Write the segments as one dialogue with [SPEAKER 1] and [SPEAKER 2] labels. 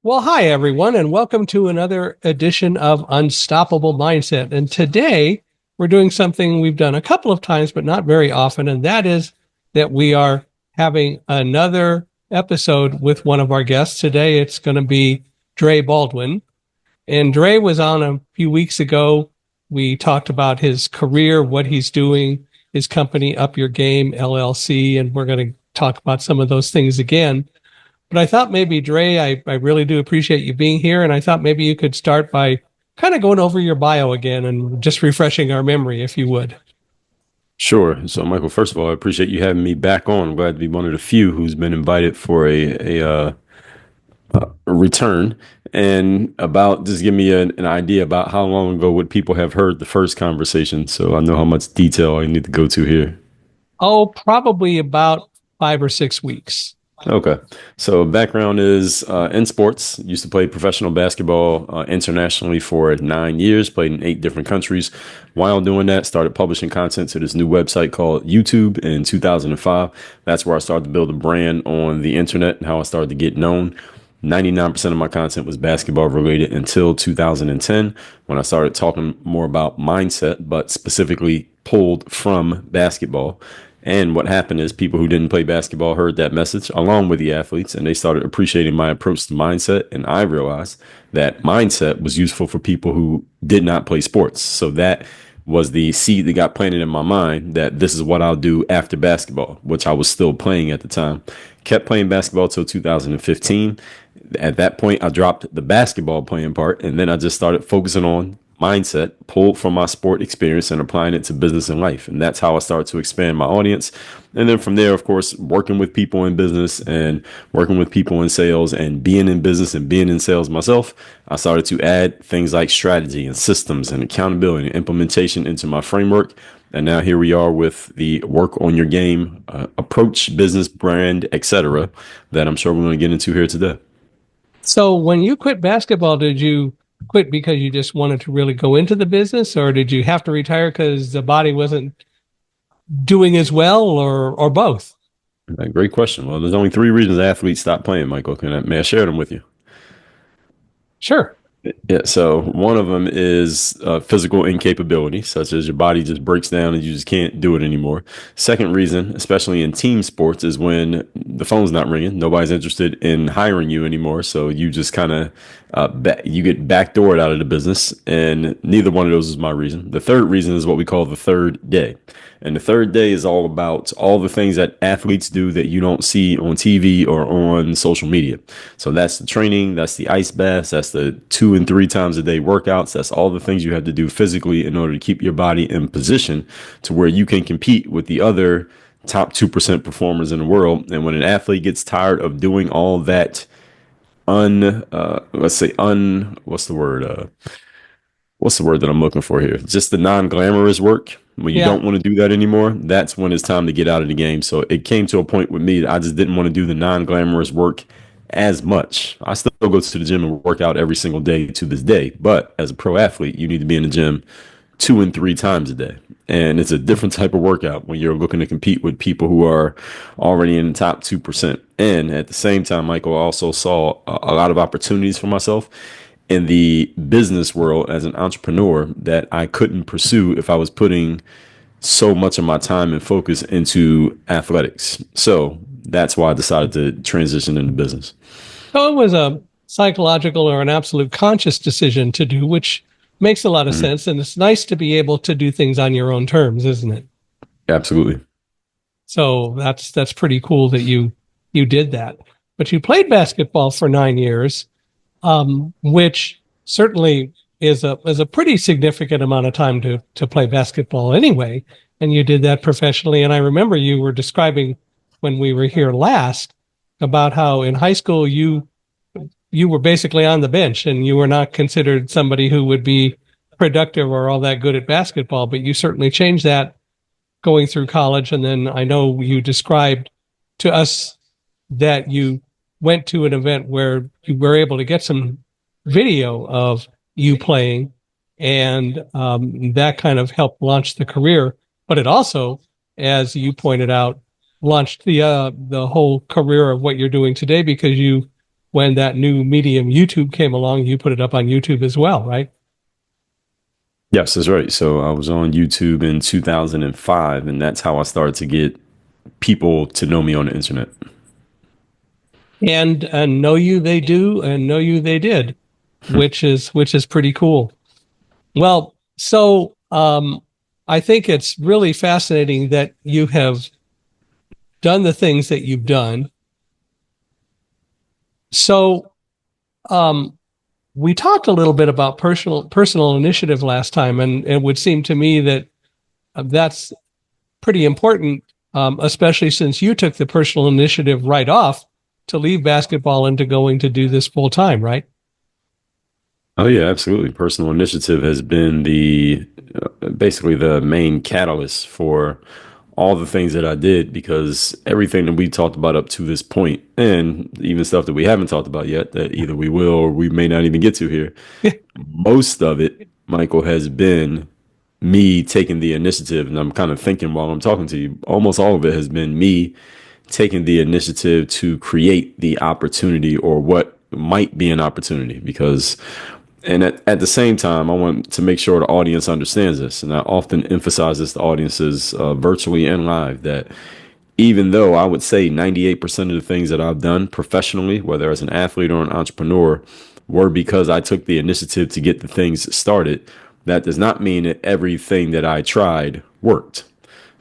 [SPEAKER 1] Well, hi, everyone, and welcome to another edition of Unstoppable Mindset. And today we're doing something we've done a couple of times, but not very often. And that is that we are having another episode with one of our guests. Today it's going to be Dre Baldwin. And Dre was on a few weeks ago. We talked about his career, what he's doing, his company, Up Your Game, LLC, and we're going to talk about some of those things again. But I thought maybe, Dre, I really do appreciate you being here. And I thought maybe you could start by kind of going over your bio again and just refreshing our memory, if you would.
[SPEAKER 2] Sure. So, Michael, first of all, I appreciate you having me back on. I'm glad to be one of the few who's been invited for a return. And about just give me an idea about how long ago would people have heard the first conversation, so I know how much detail I need to go to here.
[SPEAKER 1] Oh, probably about 5 or 6 weeks.
[SPEAKER 2] Okay. So background is in sports. Used to play professional basketball internationally for 9 years, played in 8 different countries. While doing that, started publishing content to this new website called YouTube in 2005. That's where I started to build a brand on the internet and how I started to get known. 99% of my content was basketball related until 2010 when I started talking more about mindset, but specifically pulled from basketball. And what happened is people who didn't play basketball heard that message along with the athletes, and they started appreciating my approach to mindset. And I realized that mindset was useful for people who did not play sports. So that was the seed that got planted in my mind that this is what I'll do after basketball, which I was still playing at the time. Kept playing basketball till 2015. At that point, I dropped the basketball playing part, and then I just started focusing on mindset, pulled from my sport experience and applying it to business and life. And that's how I started to expand my audience. And then from there, of course, working with people in business and working with people in sales and being in business and being in sales myself, I started to add things like strategy and systems and accountability and implementation into my framework. And now here we are with the work on your game approach, business, brand, etc., that I'm sure we're going to get into here today.
[SPEAKER 1] So when you quit basketball, did you quit because you just wanted to really go into the business, or did you have to retire because the body wasn't doing as well, or both?
[SPEAKER 2] Great question. Well, there's only three reasons athletes stop playing, Michael. May I share them with you?
[SPEAKER 1] Sure.
[SPEAKER 2] Yeah, so one of them is physical incapability, such as your body just breaks down and you just can't do it anymore. Second reason, especially in team sports, is when the phone's not ringing, nobody's interested in hiring you anymore, so you just kind of you get backdoored out of the business, and neither one of those is my reason. The third reason is what we call the third day. And the third day is all about all the things that athletes do that you don't see on TV or on social media. So that's the training, that's the ice baths, that's the 2 and 3 times a day workouts. That's all the things you have to do physically in order to keep your body in position to where you can compete with the other top 2% performers in the world. And when an athlete gets tired of doing all that let's say what's the word that I'm looking for here? Just the non-glamorous work. When you
[SPEAKER 1] Yeah.
[SPEAKER 2] don't want to do that anymore, that's when it's time to get out of the game. So it came to a point with me that I just didn't want to do the non-glamorous work as much. I still go to the gym and work out every single day to this day. But as a pro athlete, you need to be in the gym 2 and 3 times a day. And it's a different type of workout when you're looking to compete with people who are already in the top 2%. And at the same time, Michael, I also saw a lot of opportunities for myself in the business world as an entrepreneur that I couldn't pursue if I was putting so much of my time and focus into athletics. So that's why I decided to transition into business.
[SPEAKER 1] So it was a psychological or an absolute conscious decision to do, which makes a lot of
[SPEAKER 2] Mhm.
[SPEAKER 1] sense. And it's nice to be able to do things on your own terms, isn't it?
[SPEAKER 2] Absolutely.
[SPEAKER 1] So that's pretty cool that you did that. But you played basketball for 9 years, which certainly is a pretty significant amount of time to play basketball anyway. And you did that professionally. And I remember you were describing when we were here last about how in high school you were basically on the bench and you were not considered somebody who would be productive or all that good at basketball, but you certainly changed that going through college. And then I know you described to us that you went to an event where you were able to get some video of you playing, and that kind of helped launch the career. But it also, as you pointed out, launched the whole career of what you're doing today because you when that new medium YouTube came along, you put it up on YouTube as well, right?
[SPEAKER 2] Yes, that's right. So I was on YouTube in 2005, and that's how I started to get people to know me on the internet.
[SPEAKER 1] And know you they do, and know you they did, which is pretty cool. Well, so I think it's really fascinating that you have done the things that you've done. So we talked a little bit about personal initiative last time, and it would seem to me that that's pretty important, especially since you took the personal initiative right off to leave basketball and to going to do this full time, right?
[SPEAKER 2] Oh yeah, absolutely. Personal initiative has been the basically the main catalyst for all the things that I did because everything that we talked about up to this point, and even stuff that we haven't talked about yet, that either we will or we may not even get to here, most of it, Michael, has been me taking the initiative. And I'm kind of thinking while I'm talking to you, almost all of it has been me taking the initiative to create the opportunity or what might be an opportunity because and at the same time, I want to make sure the audience understands this. And I often emphasize this to audiences virtually and live that even though I would say 98% of the things that I've done professionally, whether as an athlete or an entrepreneur, were because I took the initiative to get the things started, that does not mean that everything that I tried worked.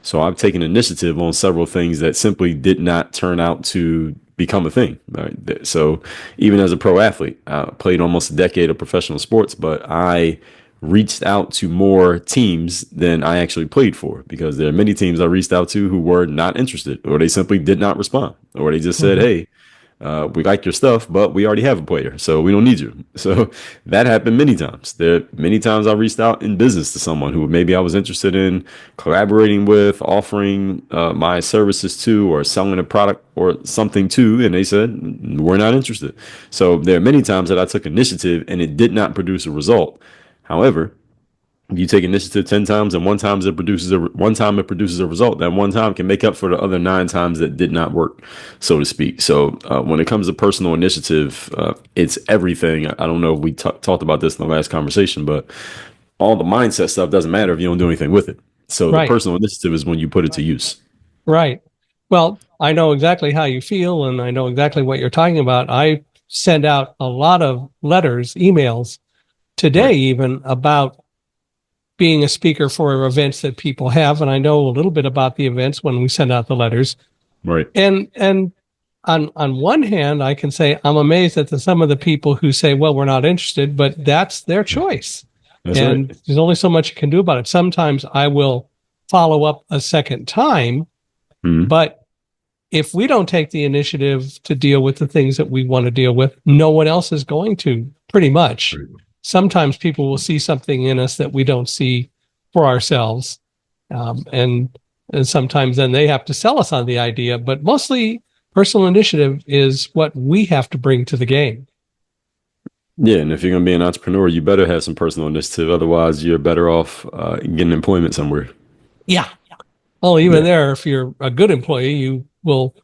[SPEAKER 2] So I've taken initiative on several things that simply did not turn out to become a thing. Right? So even as a pro athlete, I played almost a decade of professional sports, but I reached out to more teams than I actually played for because there are many teams I reached out to who were not interested or they simply did not respond or they just said, hey, we like your stuff, but we already have a player, so we don't need you. So that happened many times. There many times I reached out in business to someone who maybe I was interested in collaborating with, offering my services to, or selling a product or something to, and they said, we're not interested. So there are many times that I took initiative and it did not produce a result. However, you take initiative 10 times and one time it produces a result, that one time can make up for the other 9 times that did not work, so to speak. So when it comes to personal initiative, it's everything. I don't know if we talked about this in the last conversation, but all the mindset stuff doesn't matter if you don't do anything with it. So the
[SPEAKER 1] Right.
[SPEAKER 2] personal initiative is when you put it to use.
[SPEAKER 1] Right. Well, I know exactly how you feel, and I know exactly what you're talking about. I send out a lot of letters, emails today,
[SPEAKER 2] Right.
[SPEAKER 1] even about being a speaker for events that people have, and I know a little bit about the events when we send out the letters.
[SPEAKER 2] Right.
[SPEAKER 1] And on one hand, I can say I'm amazed at some of the people who say, "Well, we're not interested," but that's their choice,
[SPEAKER 2] That's
[SPEAKER 1] and
[SPEAKER 2] right.
[SPEAKER 1] there's only so much you can do about it. Sometimes I will follow up a second time,
[SPEAKER 2] Mhm.
[SPEAKER 1] but if we don't take the initiative to deal with the things that we want to deal with, no one else is going to, pretty much.
[SPEAKER 2] Right.
[SPEAKER 1] Sometimes people will see something in us that we don't see for ourselves. And sometimes then they have to sell us on the idea, but mostly personal initiative is what we have to bring to the game.
[SPEAKER 2] Yeah, and if you're going to be an entrepreneur, you better have some personal initiative. Otherwise, you're better off getting employment somewhere.
[SPEAKER 1] Yeah. Well, even
[SPEAKER 2] Yeah,
[SPEAKER 1] there, if you're a good employee, you will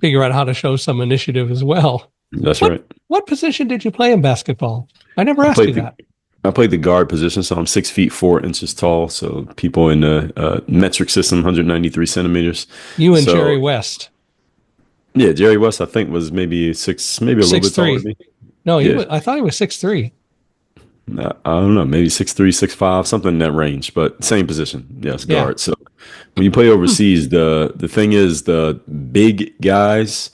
[SPEAKER 1] figure out how to show some initiative as well.
[SPEAKER 2] that's
[SPEAKER 1] What
[SPEAKER 2] right.
[SPEAKER 1] what position did you play in basketball? I never
[SPEAKER 2] I
[SPEAKER 1] asked you
[SPEAKER 2] played the
[SPEAKER 1] that.
[SPEAKER 2] I played the guard position, so I'm 6 feet 4 inches tall. So people in the metric system, 193 centimeters.
[SPEAKER 1] You and
[SPEAKER 2] So
[SPEAKER 1] Jerry West,
[SPEAKER 2] yeah, Jerry West, I think was maybe six, maybe a little
[SPEAKER 1] six
[SPEAKER 2] bit taller than
[SPEAKER 1] three.
[SPEAKER 2] me.
[SPEAKER 1] No, he
[SPEAKER 2] Yeah,
[SPEAKER 1] was. I thought he was 6'3".
[SPEAKER 2] I don't know, maybe 6'3", 6'5", something in that range, but same position. Yes,
[SPEAKER 1] Yeah.
[SPEAKER 2] guard. So when you play overseas, the thing is the big guys,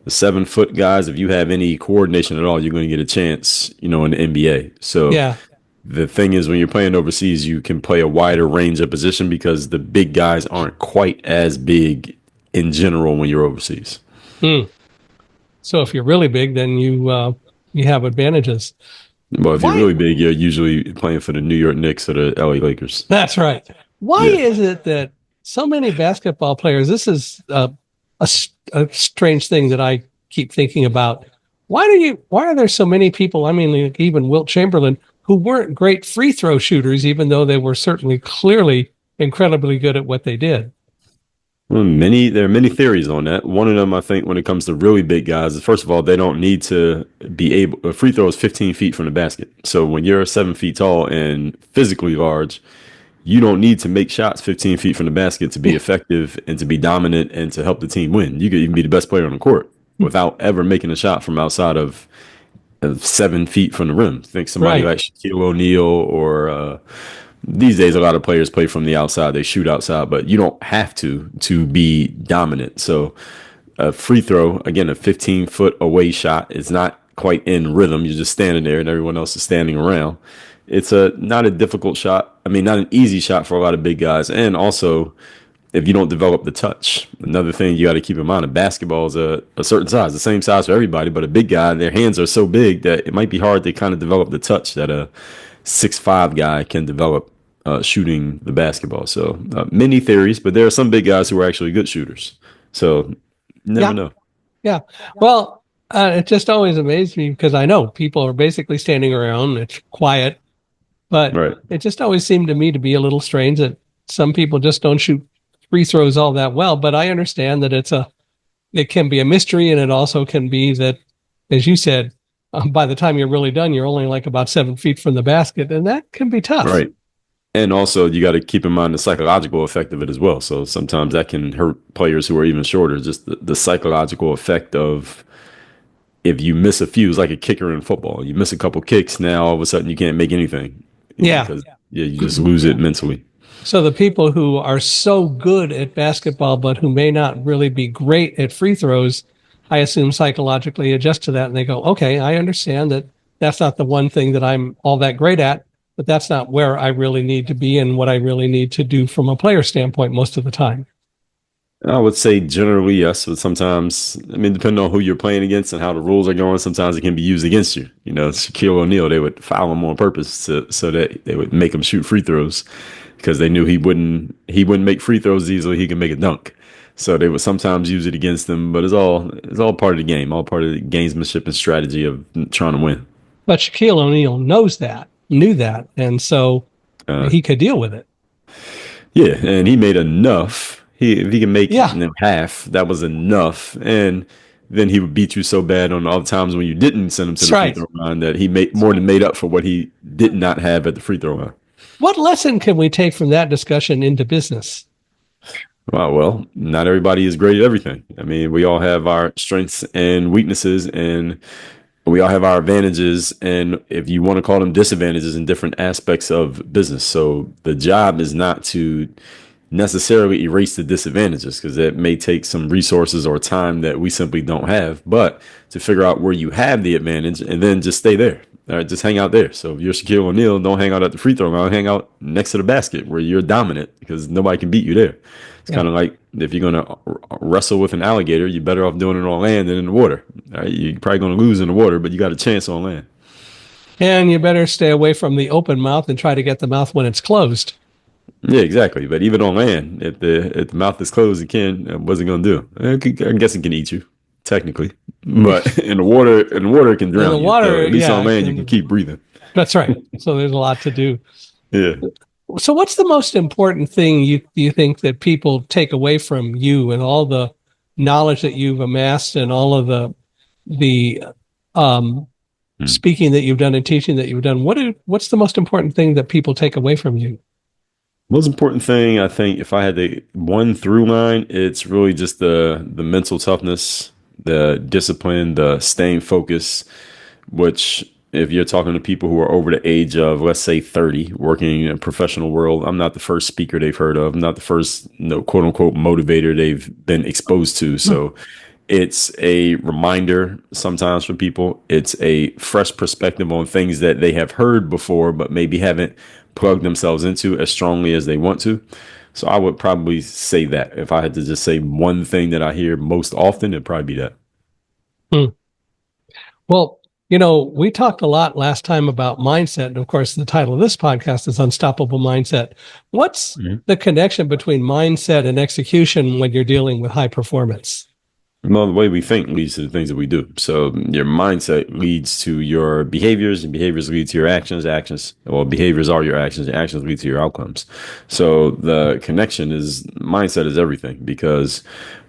[SPEAKER 2] the 7 foot guys, if you have any coordination at all, you're going to get a chance, in the NBA. So
[SPEAKER 1] Yeah.
[SPEAKER 2] the thing is, when you're playing overseas, you can play a wider range of position because the big guys aren't quite as big in general when you're overseas.
[SPEAKER 1] Hmm. So if you're really big, then you have advantages.
[SPEAKER 2] Well, if you're
[SPEAKER 1] Why?
[SPEAKER 2] really big, you're usually playing for the New York Knicks or the LA Lakers.
[SPEAKER 1] That's right. Why
[SPEAKER 2] Yeah.
[SPEAKER 1] is it that so many basketball players? This is a strange thing that I keep thinking about. Why are there so many people? I mean, like even Wilt Chamberlain, who weren't great free throw shooters, even though they were certainly clearly incredibly good at what they did.
[SPEAKER 2] Well, there are many theories on that. One of them, I think, when it comes to really big guys, is first of all, they don't need to be able. A free throw is 15 feet from the basket. So when you're 7 feet tall and physically large, you don't need to make shots 15 feet from the basket to be effective and to be dominant and to help the team win. You could even be the best player on the court without ever making a shot from outside of 7 feet from the rim. Think somebody
[SPEAKER 1] Right.
[SPEAKER 2] like Shaquille O'Neal or these days, a lot of players play from the outside. They shoot outside, but you don't have to be dominant. So a free throw, again, a 15-foot away shot is not quite in rhythm. You're just standing there and everyone else is standing around. It's not a difficult shot. I mean, not an easy shot for a lot of big guys. And also, if you don't develop the touch, another thing you got to keep in mind, a basketball is a certain size, the same size for everybody, but a big guy, their hands are so big that it might be hard to kind of develop the touch that a 6'5" guy can develop shooting the basketball. So many theories, but there are some big guys who are actually good shooters. So never know.
[SPEAKER 1] Yeah. Well, it just always amazed me because I know people are basically standing around. It's quiet, but
[SPEAKER 2] Right.
[SPEAKER 1] it just always seemed to me to be a little strange that some people just don't shoot free throws all that well. But I understand that it can be a mystery, and it also can be that, as you said, by the time you're really done, you're only like about 7 feet from the basket, and that can be tough.
[SPEAKER 2] Right. And also, you got to keep in mind the psychological effect of it as well. So sometimes that can hurt players who are even shorter. Just the psychological effect of if you miss a few, it's like a kicker in football. You miss a couple kicks, now all of a sudden you can't make anything.
[SPEAKER 1] Yeah.
[SPEAKER 2] Because you just lose it mentally.
[SPEAKER 1] So the people who are so good at basketball, but who may not really be great at free throws, I assume psychologically adjust to that and they go, okay, I understand that that's not the one thing that I'm all that great at, but that's not where I really need to be and what I really need to do from a player standpoint most of the time.
[SPEAKER 2] I would say generally yes, but sometimes, I mean, depending on who you're playing against and how the rules are going, sometimes it can be used against you. You know, Shaquille O'Neal, they would foul him on purpose so that they would make him shoot free throws because they knew he wouldn't make free throws easily. He can make a dunk, so they would sometimes use it against him. But it's all part of the game, all part of the gamesmanship and strategy of trying to win.
[SPEAKER 1] But Shaquille O'Neal knew that, and so he could deal with it.
[SPEAKER 2] Yeah, and he made enough. If he can make
[SPEAKER 1] Yeah.
[SPEAKER 2] half, that was enough. And then he would beat you so bad on all the times when you didn't send him to
[SPEAKER 1] That's
[SPEAKER 2] the
[SPEAKER 1] right.
[SPEAKER 2] free throw line that he made more than made up for what he did not have at the free throw line.
[SPEAKER 1] What lesson can we take from that discussion into business?
[SPEAKER 2] Wow, well, not everybody is great at everything. I mean, we all have our strengths and weaknesses, and we all have our advantages, and if you want to call them disadvantages in different aspects of business. So the job is not to necessarily erase the disadvantages because that may take some resources or time that we simply don't have, but to figure out where you have the advantage and then just stay there. All right, just hang out there. So if you're Shaquille O'Neal, don't hang out at the free throw line, hang out next to the basket where you're dominant because nobody can beat you there. It's kind of like if you're going to wrestle with an alligator, you're better off doing it on land than in the water. All right, you're probably going to lose in the water, but you got a chance on land.
[SPEAKER 1] And you better stay away from the open mouth and try to get the mouth when it's closed.
[SPEAKER 2] Yeah, exactly. But even on land, if the mouth is closed, what's it gonna do? I guess it can eat you, technically. But in the water, it can drown
[SPEAKER 1] In the
[SPEAKER 2] you.
[SPEAKER 1] water,
[SPEAKER 2] So at least
[SPEAKER 1] yeah,
[SPEAKER 2] on land, you can keep breathing.
[SPEAKER 1] That's right. So there's a lot to do.
[SPEAKER 2] Yeah.
[SPEAKER 1] So what's the most important thing you think that people take away from you and all the knowledge that you've amassed and all of the speaking that you've done and teaching that you've done? What's the most important thing that people take away from you?
[SPEAKER 2] Most important thing, I think, if I had the one through line, it's really just the mental toughness, the discipline, the staying focused, which if you're talking to people who are over the age of, let's say, 30, working in a professional world, I'm not the first speaker they've heard of. I'm not the first, quote unquote, motivator they've been exposed to. So it's a reminder sometimes for people. It's a fresh perspective on things that they have heard before, but maybe haven't plugged themselves into as strongly as they want to. So I would probably say that if I had to just say one thing that I hear most often, it'd probably be that.
[SPEAKER 1] Well, we talked a lot last time about mindset. And of course, the title of this podcast is Unstoppable Mindset. What's the connection between mindset and execution when you're dealing with high performance?
[SPEAKER 2] Well, the way we think leads to the things that we do. So your mindset leads to your behaviors, and behaviors lead to your actions. Well, behaviors are your actions. Your actions lead to your outcomes. So the connection is mindset is everything because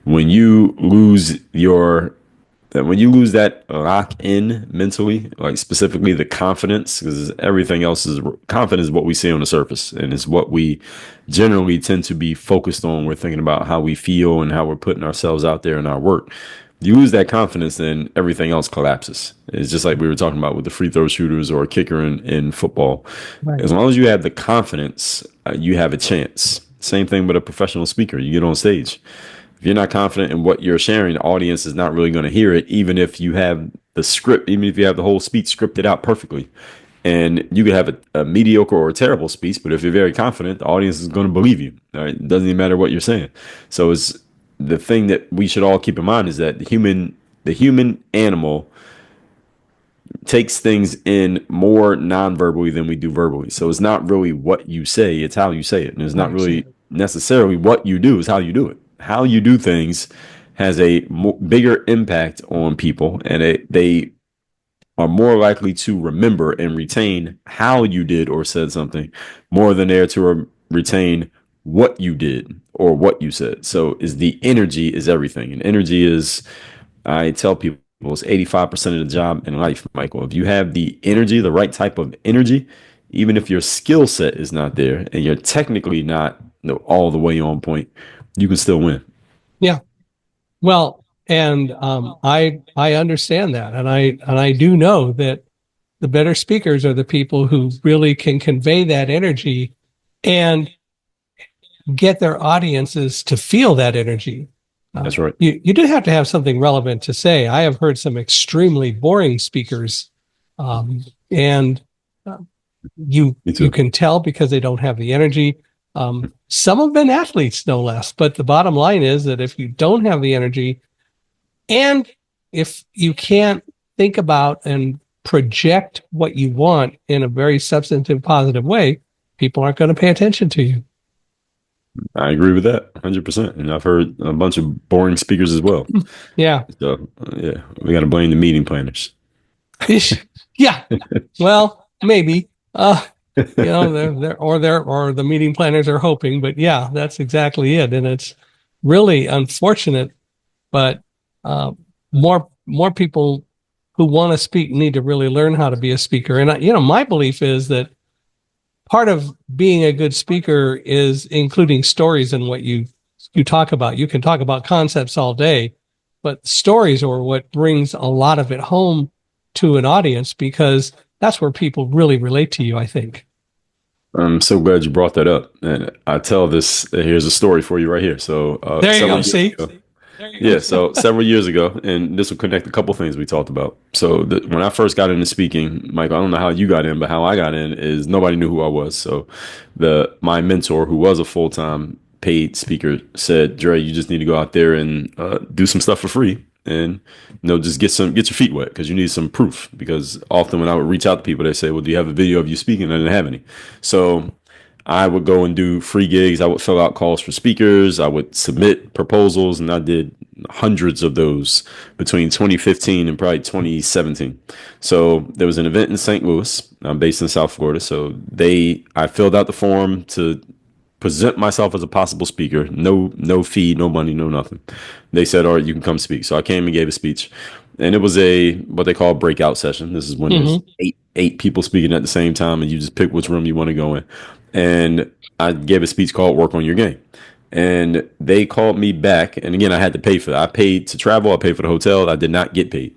[SPEAKER 2] when you lose your that when you lose that lock in mentally, like specifically the confidence, because everything else is confidence is what we see on the surface and it's what we generally tend to be focused on. We're thinking about how we feel and how we're putting ourselves out there in our work. You lose that confidence, then everything else collapses. It's just like we were talking about with the free throw shooters or a kicker in football.
[SPEAKER 1] Right.
[SPEAKER 2] As long as you have the confidence, you have a chance. Same thing with a professional speaker. You get on stage. If you're not confident in what you're sharing, the audience is not really going to hear it, even if you have the script, even if you have the whole speech scripted out perfectly. And you could have a mediocre or a terrible speech, but if you're very confident, the audience is going to believe you. All right? It doesn't even matter what you're saying. So it's the thing that we should all keep in mind is that the human animal takes things in more non-verbally than we do verbally. So it's not really what you say, it's how you say it. And it's not really necessarily what you do, it's how you do it. How you do things has a bigger impact on people, and they are more likely to remember and retain how you did or said something more than they are to retain what you did or what you said. So is the energy is everything. And energy is, I tell people, it's 85% of the job in life, Michael. If you have the energy, the right type of energy, even if your skill set is not there and you're technically not all the way on point, you can still win.
[SPEAKER 1] Yeah. Well, and I understand that, and I do know that the better speakers are the people who really can convey that energy and get their audiences to feel that energy.
[SPEAKER 2] That's right.
[SPEAKER 1] You do have to have something relevant to say. I have heard some extremely boring speakers, and you can tell because they don't have the energy. Some have been athletes, no less. But the bottom line is that if you don't have the energy, and if you can't think about and project what you want in a very substantive, positive way, people aren't going to pay attention to you.
[SPEAKER 2] I agree with that 100%. And I've heard a bunch of boring speakers as well.
[SPEAKER 1] Yeah.
[SPEAKER 2] So, yeah, we got to blame the meeting planners.
[SPEAKER 1] Yeah. Well, maybe. Or the meeting planners are hoping, but yeah, that's exactly it. And it's really unfortunate, but more people who want to speak need to really learn how to be a speaker. And my belief is that part of being a good speaker is including stories in what you talk about. You can talk about concepts all day, but stories are what brings a lot of it home to an audience, because that's where people really relate to you, I think.
[SPEAKER 2] I'm so glad you brought that up. And I tell this, here's a story for you right here. So,
[SPEAKER 1] there you go. See?
[SPEAKER 2] Yeah, so several years ago, and this will connect a couple things we talked about. So when I first got into speaking, Michael, I don't know how you got in, but how I got in is nobody knew who I was. So my mentor, who was a full-time paid speaker, said, Dre, you just need to go out there and do some stuff for free, and just get your feet wet, because you need some proof. Because often when I would reach out to people, they say, well, do you have a video of you speaking? I didn't have any. So I would go and do free gigs. I would fill out calls for speakers. I would submit proposals, and I did hundreds of those between 2015 and probably 2017. So there was an event in St. Louis. I'm based in South Florida. So I filled out the form to present myself as a possible speaker. No fee, no money, no nothing. They said, all right, you can come speak. So I came and gave a speech. And it was what they call a breakout session. This is when there's eight people speaking at the same time, and you just pick which room you want to go in. And I gave a speech called Work on Your Game. And they called me back. And again, I had to pay for that. I paid to travel. I paid for the hotel. I did not get paid.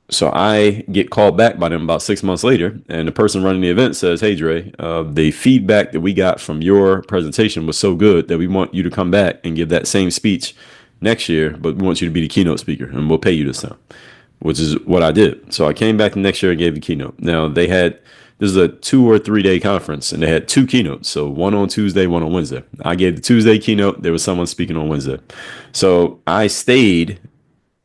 [SPEAKER 2] So I get called back by them about 6 months later. And the person running the event says, hey, Dre, the feedback that we got from your presentation was so good that we want you to come back and give that same speech next year, but we want you to be the keynote speaker, and we'll pay you this time, which is what I did. So I came back the next year and gave the keynote. Now this is a 2 or 3 day conference, and they had 2 keynotes. So one on Tuesday, one on Wednesday. I gave the Tuesday keynote. There was someone speaking on Wednesday. So I stayed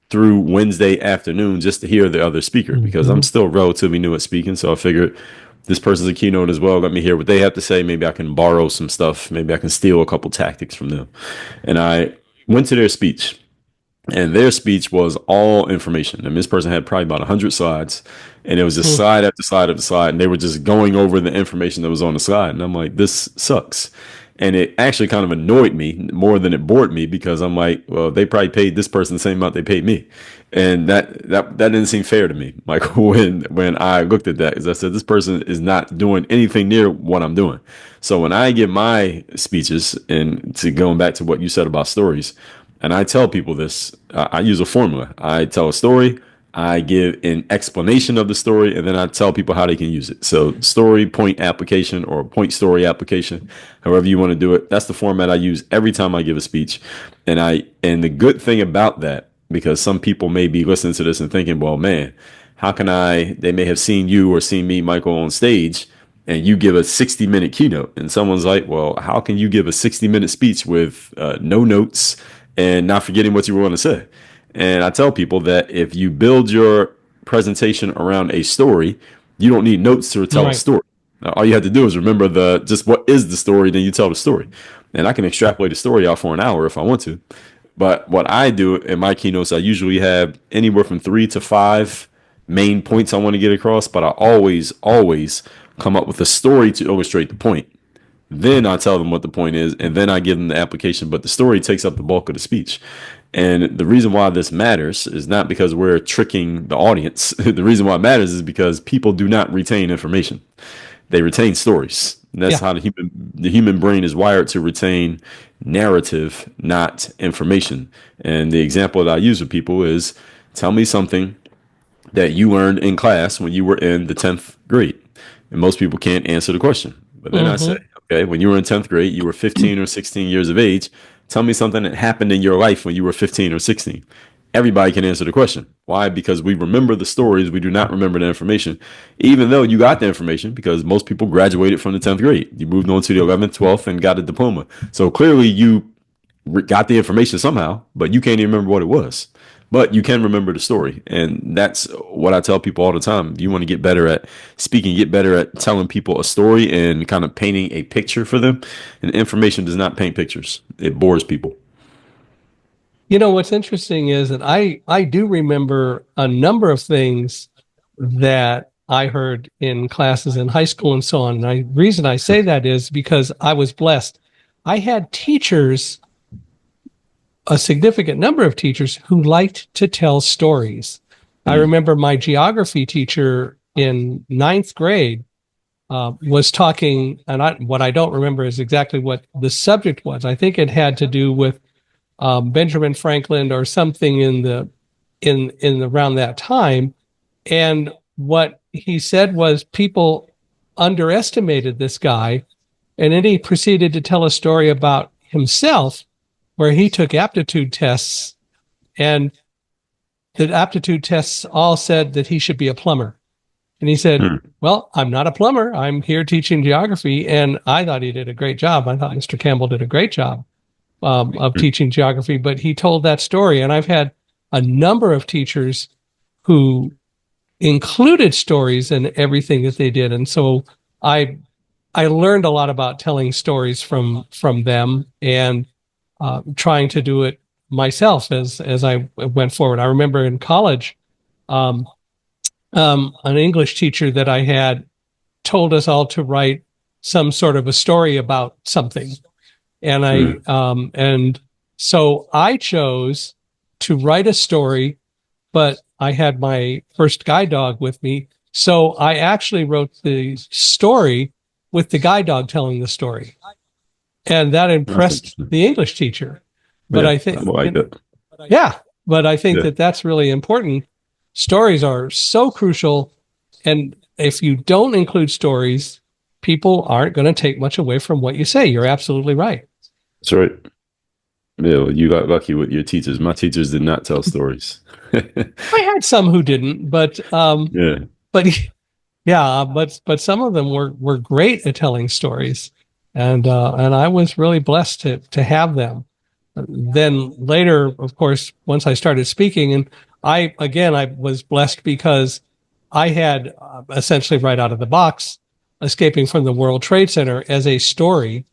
[SPEAKER 2] through Wednesday afternoon just to hear the other speaker, because I'm still relatively new at speaking. So I figured this person's a keynote as well. Let me hear what they have to say. Maybe I can borrow some stuff. Maybe I can steal a couple tactics from them. And I went to their speech. And their speech was all information. And this person had probably about 100 slides, and it was just
[SPEAKER 1] Hmm.
[SPEAKER 2] slide after slide after slide, and they were just going over the information that was on the slide. And I'm like, this sucks. And it actually kind of annoyed me more than it bored me, because I'm like, well, they probably paid this person the same amount they paid me, and that didn't seem fair to me. Like when I looked at that, because I said this person is not doing anything near what I'm doing. So when I give my speeches, and to going back to what you said about stories, and I tell people this, I use a formula. I tell a story, I give an explanation of the story, and then I tell people how they can use it. So story point application, or point story application, however you want to do it. That's the format I use every time I give a speech. And the good thing about that, because some people may be listening to this and thinking, well, man, how can they may have seen you or seen me, Michael, on stage, and you give a 60-minute keynote. And someone's like, well, how can you give a 60-minute speech with no notes and not forgetting what you were going to say? And I tell people that if you build your presentation around a story, you don't need notes to tell a
[SPEAKER 1] Right.
[SPEAKER 2] story. All you have to do is remember just what is the story, then you tell the story. And I can extrapolate a story out for an hour if I want to. But what I do in my keynotes, I usually have anywhere from 3 to 5 main points I want to get across, but I always come up with a story to illustrate the point. Then I tell them what the point is, and then I give them the application. But the story takes up the bulk of the speech. And the reason why this matters is not because we're tricking the audience. The reason why it matters is because people do not retain information. They retain stories. And that's
[SPEAKER 1] Yeah.
[SPEAKER 2] how the human brain is wired to retain narrative, not information. And the example that I use with people is, tell me something that you learned in class when you were in the 10th grade. And most people can't answer the question. But then I say,
[SPEAKER 1] Hmm.
[SPEAKER 2] okay, when you were in 10th grade, you were 15 or 16 years of age. Tell me something that happened in your life when you were 15 or 16. Everybody can answer the question. Why? Because we remember the stories. We do not remember the information, even though you got the information, because most people graduated from the 10th grade. You moved on to the 11th, 12th, and got a diploma. So clearly you got the information somehow, but you can't even remember what it was. But you can remember the story. And that's what I tell people all the time. If you want to get better at speaking, get better at telling people a story and kind of painting a picture for them. And information does not paint pictures, it bores people.
[SPEAKER 1] You know, what's interesting is that I do remember a number of things that I heard in classes in high school and so on. And the reason I say that is because I was blessed. I had teachers, a significant number of teachers, who liked to tell stories. I
[SPEAKER 2] Mm,
[SPEAKER 1] remember my geography teacher in ninth grade was talking, and what I don't remember is exactly what the subject was. I think it had to do with Benjamin Franklin or something in around that time. And what he said was people underestimated this guy, and then he proceeded to tell a story about himself where he took aptitude tests, and the aptitude tests all said that he should be a plumber. And he said,
[SPEAKER 2] mm,
[SPEAKER 1] well, I'm not a plumber. I'm here teaching geography. And I thought he did a great job. I thought Mr. Campbell did a great job of
[SPEAKER 2] mm.
[SPEAKER 1] teaching geography, but he told that story. And I've had a number of teachers who included stories in everything that they did. And so I I learned a lot about telling stories from them, and trying to do it myself as I went forward. I remember in college, um, an English teacher that I had told us all to write some sort of a story about something, and
[SPEAKER 2] Mm.
[SPEAKER 1] and so I chose to write a story, but I had my first guide dog with me, so I actually wrote the story with the guide dog telling the story, and that
[SPEAKER 2] That's
[SPEAKER 1] impressed
[SPEAKER 2] interesting.
[SPEAKER 1] the English teacher. But
[SPEAKER 2] Yeah,
[SPEAKER 1] I
[SPEAKER 2] I
[SPEAKER 1] think,
[SPEAKER 2] like that.
[SPEAKER 1] yeah, but I think
[SPEAKER 2] Yeah,
[SPEAKER 1] that that's really important. Stories are so crucial, and if you don't include stories, people aren't going to take much away from what you say. You're absolutely right.
[SPEAKER 2] that's right. Yeah, well, you got lucky with your teachers. My teachers did not tell stories.
[SPEAKER 1] I had some who didn't,
[SPEAKER 2] Yeah.
[SPEAKER 1] but yeah, but some of them were great at telling stories, and I was really blessed to have them. Then later, of course, once I started speaking, and I was blessed because I had essentially right out of the box escaping from the World Trade Center as a story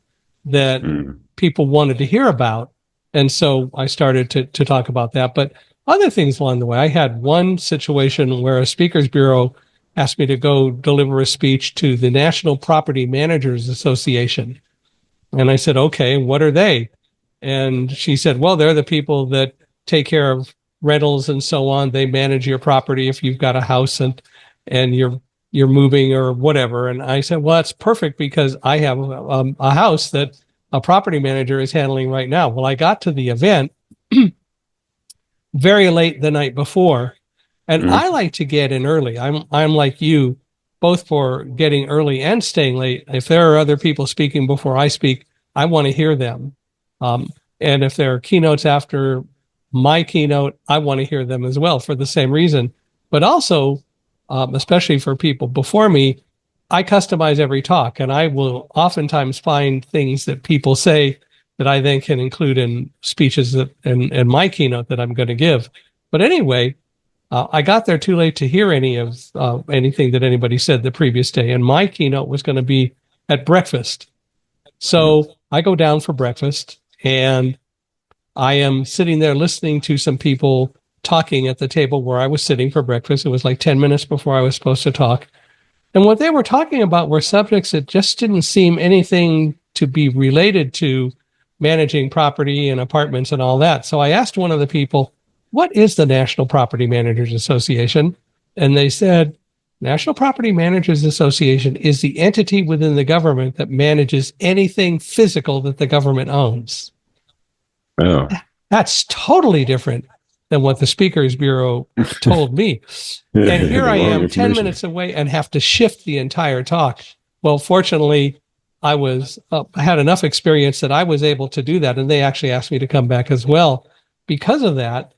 [SPEAKER 1] that
[SPEAKER 2] Mm.
[SPEAKER 1] people wanted to hear about. And so I started to talk about that. But other things along the way, I had one situation where a speakers bureau asked me to go deliver a speech to the National Property Managers Association. And I said, okay, what are they? And she said, well, they're the people that take care of rentals and so on. They manage your property if you've got a house and you're moving or whatever. And I said, well, that's perfect because I have a house that a property manager is handling right now. Well, I got to the event very late the night before, and I like to get in early. I'm like you, both for getting early and staying late. If there are other people speaking before I speak, I want to hear them. And if there are keynotes after my keynote, I want to hear them as well for the same reason. But also, especially for people before me, I customize every talk, and I will oftentimes find things that people say that I then can include in speeches that in my keynote that I'm going to give. But anyway, I got there too late to hear any of anything that anybody said the previous day, and my keynote was going to be at breakfast. So I go down for breakfast, and I am sitting there listening to some people talking at the table where I was sitting for breakfast. It was like 10 minutes before I was supposed to talk. And what they were talking about were subjects that just didn't seem anything to be related to managing property and apartments and all that. So I asked one of the people, what is the National Property Managers Association? And they said, National Property Managers Association is the entity within the government that manages anything physical that the government owns.
[SPEAKER 2] Oh.
[SPEAKER 1] That's totally different than what the Speakers Bureau told me. And here I am 10 minutes away and have to shift the entire talk. Well, fortunately, I had enough experience that I was able to do that. And they actually asked me to come back as well because of that,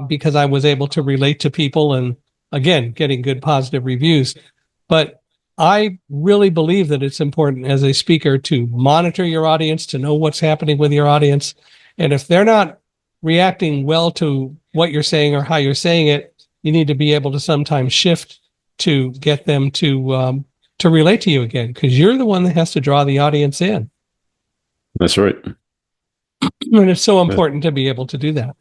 [SPEAKER 1] because I was able to relate to people and, again, getting good positive reviews. But I really believe that it's important as a speaker to monitor your audience, to know what's happening with your audience. And if they're not reacting well to what you're saying or how you're saying it, you need to be able to sometimes shift to get them to relate to you again, because you're the one that has to draw the audience in.
[SPEAKER 2] That's right.
[SPEAKER 1] And it's so important to be able to do that.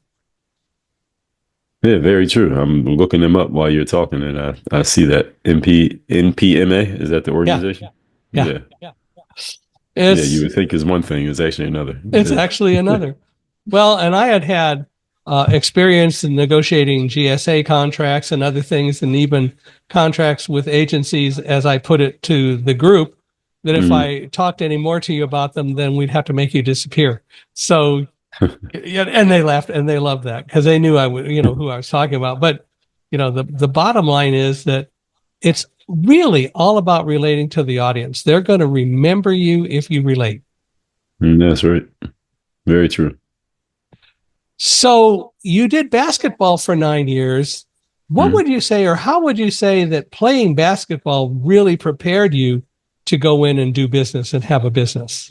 [SPEAKER 2] Yeah, very true. I'm looking them up while you're talking, and I see that NPMA. Is that the organization?
[SPEAKER 1] Yeah.
[SPEAKER 2] Yeah, you would think is one thing, it's actually another.
[SPEAKER 1] It's actually another. Well, and I had experience in negotiating GSA contracts and other things, and even contracts with agencies, as I put it to the group, that if I talked any more to you about them, then we'd have to make you disappear. So, and they laughed and they loved that because they knew I would, who I was talking about. But, the bottom line is that it's really all about relating to the audience. They're going to remember you if you relate.
[SPEAKER 2] That's right. Very true.
[SPEAKER 1] So you did basketball for 9 years. What would you say, or how would you say that playing basketball really prepared you to go in and do business and have a business?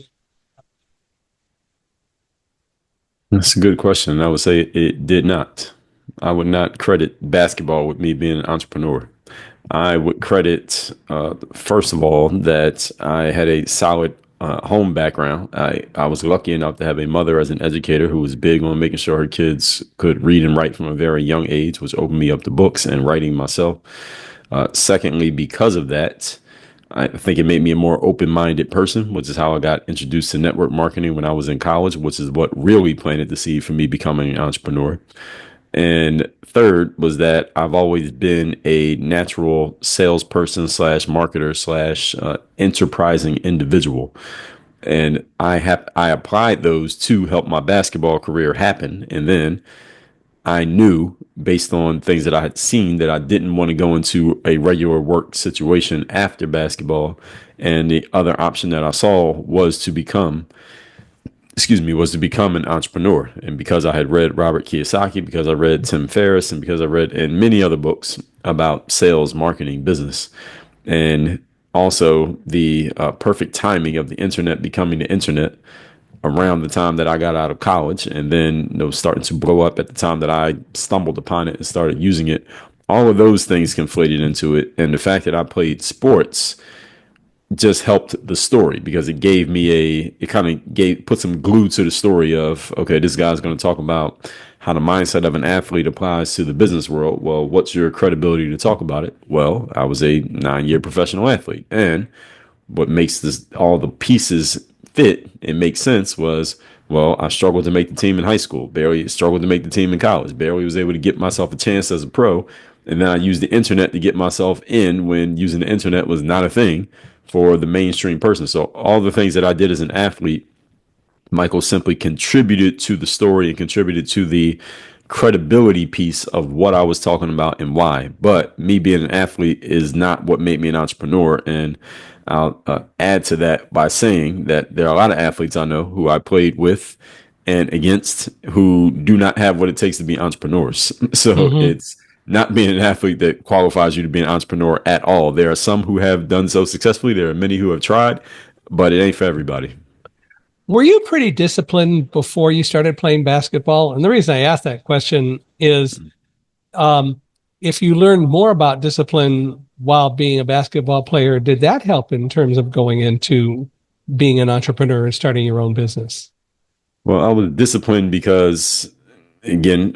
[SPEAKER 2] That's a good question. I would say it did not. I would not credit basketball with me being an entrepreneur. I would credit, first of all, that I had a solid home background. I was lucky enough to have a mother as an educator who was big on making sure her kids could read and write from a very young age, which opened me up to books and writing myself. Secondly, because of that, I think it made me a more open-minded person, which is how I got introduced to network marketing when I was in college, which is what really planted the seed for me becoming an entrepreneur. And third was that I've always been a natural salesperson slash marketer slash enterprising individual. And I applied those to help my basketball career happen. And then I knew based on things that I had seen that I didn't want to go into a regular work situation after basketball. And the other option that I saw was to become an entrepreneur. And because I had read Robert Kiyosaki, because I read Tim Ferriss, and because I read in many other books about sales, marketing, business, and also the perfect timing of the internet becoming the internet around the time that I got out of college, and then starting to blow up at the time that I stumbled upon it and started using it. All of those things conflated into it. And the fact that I played sports just helped the story because it gave me it kind of put some glue to the story of, okay, this guy's going to talk about how the mindset of an athlete applies to the business world. Well, what's your credibility to talk about it? Well, I was a 9-year professional athlete. And what makes this all the pieces fit and make sense was, well, I struggled to make the team in high school, barely struggled to make the team in college, barely was able to get myself a chance as a pro. And then I used the internet to get myself in when using the internet was not a thing for the mainstream person. So all the things that I did as an athlete, Michael simply contributed to the story and contributed to the credibility piece of what I was talking about and why. But me being an athlete is not what made me an entrepreneur. And I'll add to that by saying that there are a lot of athletes I know who I played with and against who do not have what it takes to be entrepreneurs. So
[SPEAKER 1] Mm-hmm.
[SPEAKER 2] it's not being an athlete that qualifies you to be an entrepreneur at all. There are some who have done so successfully. There are many who have tried, but it ain't for everybody.
[SPEAKER 1] Were you pretty disciplined before you started playing basketball? And the reason I asked that question is um, if you learned more about discipline while being a basketball player, did that help in terms of going into being an entrepreneur and starting your own business?
[SPEAKER 2] Well, I was disciplined because, again,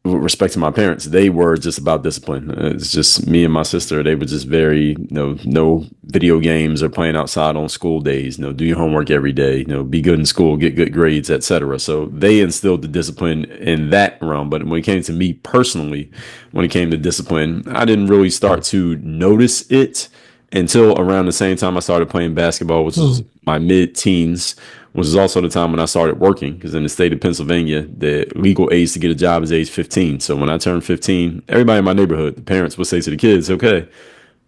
[SPEAKER 2] with respect to my parents, they were just about discipline. It's just me and my sister. They were just very, no video games or playing outside on school days. Do your homework every day. Be good in school, get good grades, etc. So they instilled the discipline in that realm. But when it came to me personally, when it came to discipline, I didn't really start to notice it until around the same time I started playing basketball, which was
[SPEAKER 1] Mm.
[SPEAKER 2] my mid-teens, which is also the time when I started working. Because in the state of Pennsylvania, the legal age to get a job is age 15. So when I turned 15, everybody in my neighborhood, the parents would say to the kids, okay,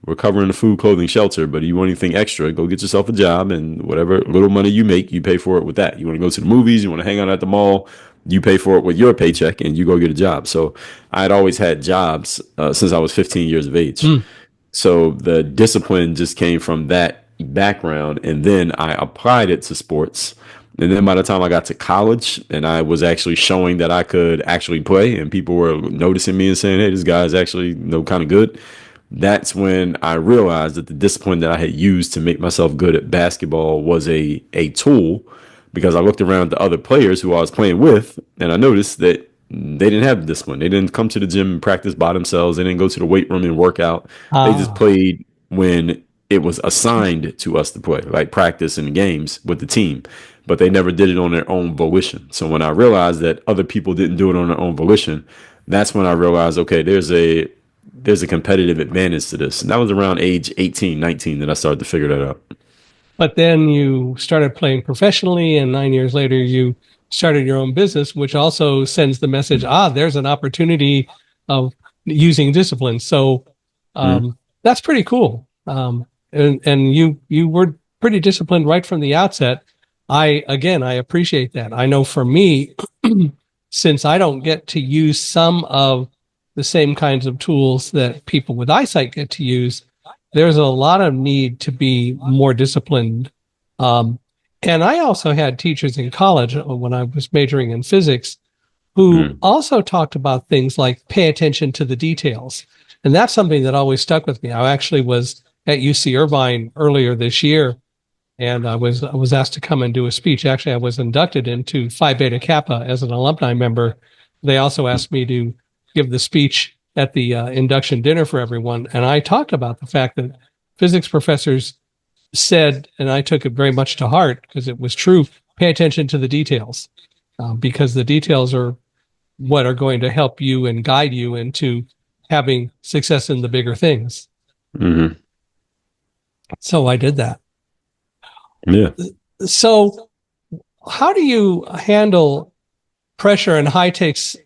[SPEAKER 2] we're covering the food, clothing, shelter, but if you want anything extra, go get yourself a job, and whatever little money you make, you pay for it with that. You want to go to the movies, you want to hang out at the mall, you pay for it with your paycheck, and you go get a job. So I had always had jobs since I was 15 years of age.
[SPEAKER 1] Mm.
[SPEAKER 2] So the discipline just came from that background. And then I applied it to sports. And then by the time I got to college and I was actually showing that I could actually play and people were noticing me and saying, hey, this guy's actually, kind of good. That's when I realized that the discipline that I had used to make myself good at basketball was a tool, because I looked around the other players who I was playing with and I noticed that they didn't have the discipline. They didn't come to the gym and practice by themselves. They didn't go to the weight room and work out. They just
[SPEAKER 1] Ah,
[SPEAKER 2] played when it was assigned to us to play, like practice and games with the team. But they never did it on their own volition. So when I realized that other people didn't do it on their own volition, that's when I realized, okay, there's a competitive advantage to this. And that was around age 18, 19 that I started to figure that out.
[SPEAKER 1] but then you started playing professionally, and 9 years later, you started your own business, which also sends the message: there's an opportunity of using discipline. So
[SPEAKER 2] Mm-hmm.
[SPEAKER 1] that's pretty cool. And you were pretty disciplined right from the outset. I appreciate that. I know for me, since I don't get to use some of the same kinds of tools that people with eyesight get to use, there's a lot of need to be more disciplined. Um, and I also had teachers in college when I was majoring in physics who
[SPEAKER 2] Mm-hmm.
[SPEAKER 1] also talked about things like pay attention to the details. And that's something that always stuck with me. I actually was at UC Irvine earlier this year, and I was asked to come and do a speech. Actually, I was inducted into Phi Beta Kappa as an alumni member. They also asked me to give the speech at the induction dinner for everyone, and I talked about the fact that physics professors said, and I took it very much to heart because it was true: pay attention to the details, because the details are what are going to help you and guide you into having success in the bigger things.
[SPEAKER 2] Mm-hmm.
[SPEAKER 1] So I did that.
[SPEAKER 2] Yeah.
[SPEAKER 1] So how do you handle pressure and high takes?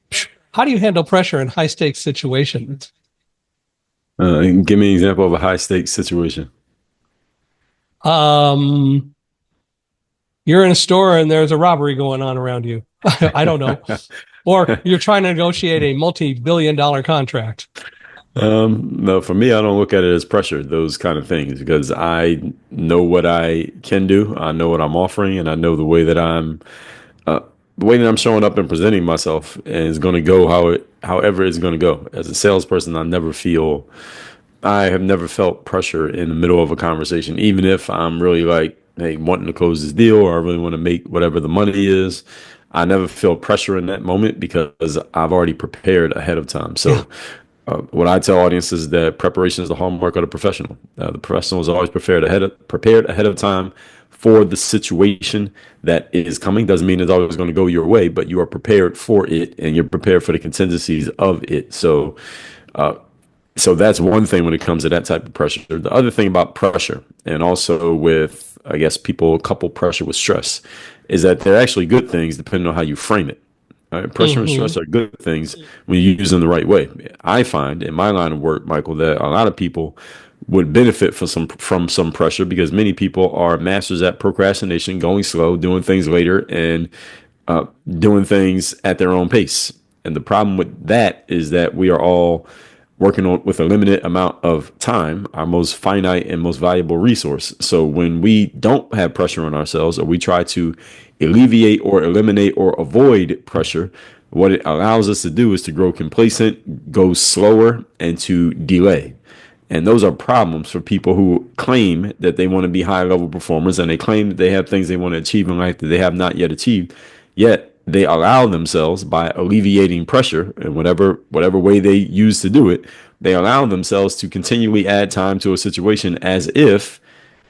[SPEAKER 1] How do you handle pressure in high stakes situations?
[SPEAKER 2] Give me an example of a high stakes situation.
[SPEAKER 1] Um, you're in a store and there's a robbery going on around you. I don't know. Or you're trying to negotiate a multi-billion-dollar contract.
[SPEAKER 2] No, for me, I don't look at it as pressure, those kind of things, because I know what I can do. I know what I'm offering, and I know uh, the way that I'm showing up and presenting myself is going to go however it's going to go. As a salesperson, I never feel I have never felt pressure in the middle of a conversation, even if I'm really like, hey, wanting to close this deal or I really want to make whatever the money is. I never feel pressure in that moment because I've already prepared ahead of time.
[SPEAKER 1] Yeah.
[SPEAKER 2] So, what I tell audiences is that preparation is the hallmark of the professional. The professional is always prepared ahead of time for the situation that is coming. Doesn't mean it's always going to go your way, but you are prepared for it and you're prepared for the contingencies of it. So that's one thing when it comes to that type of pressure. The other thing about pressure, and also with, I guess, people couple pressure with stress, is that they're actually good things depending on how you frame it. All right? Pressure and
[SPEAKER 1] Hmm.
[SPEAKER 2] stress are good things when you use them the right way. I find in my line of work, Michael, that a lot of people would benefit from some pressure because many people are masters at procrastination, going slow, doing things later, and doing things at their own pace. And the problem with that is that we are all working on with a limited amount of time, our most finite and most valuable resource. So when we don't have pressure on ourselves or we try to alleviate or eliminate or avoid pressure, what it allows us to do is to grow complacent, go slower, and to delay. And those are problems for people who claim that they want to be high level performers and they claim that they have things they want to achieve in life that they have not yet achieved. Yet they allow themselves by alleviating pressure in whatever way they use to do it, they allow themselves to continually add time to a situation as if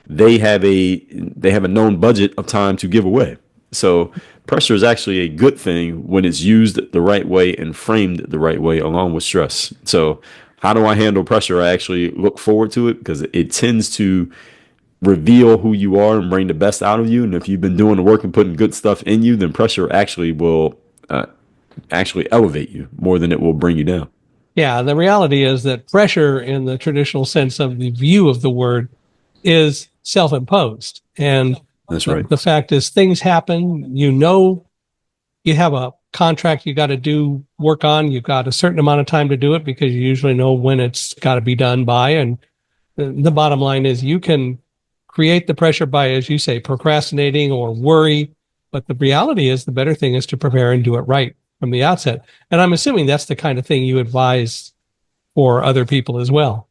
[SPEAKER 2] they have a known budget of time to give away. So pressure is actually a good thing when it's used the right way and framed the right way along with stress. So how do I handle pressure? I actually look forward to it because it tends to reveal who you are and bring the best out of you. And if you've been doing the work and putting good stuff in you, then pressure actually will actually elevate you more than it will bring you down.
[SPEAKER 1] Yeah. The reality is that pressure, in the traditional sense of the view of the word, is self imposed. And
[SPEAKER 2] That's right.
[SPEAKER 1] the fact is, things happen. You know, you have a contract you got to do work on. You've got a certain amount of time to do it because you usually know when it's got to be done by. And the bottom line is, you can create the pressure by, as you say, procrastinating or worry. But the reality is, the better thing is to prepare and do it right from the outset. And I'm assuming that's the kind of thing you advise for other people as well,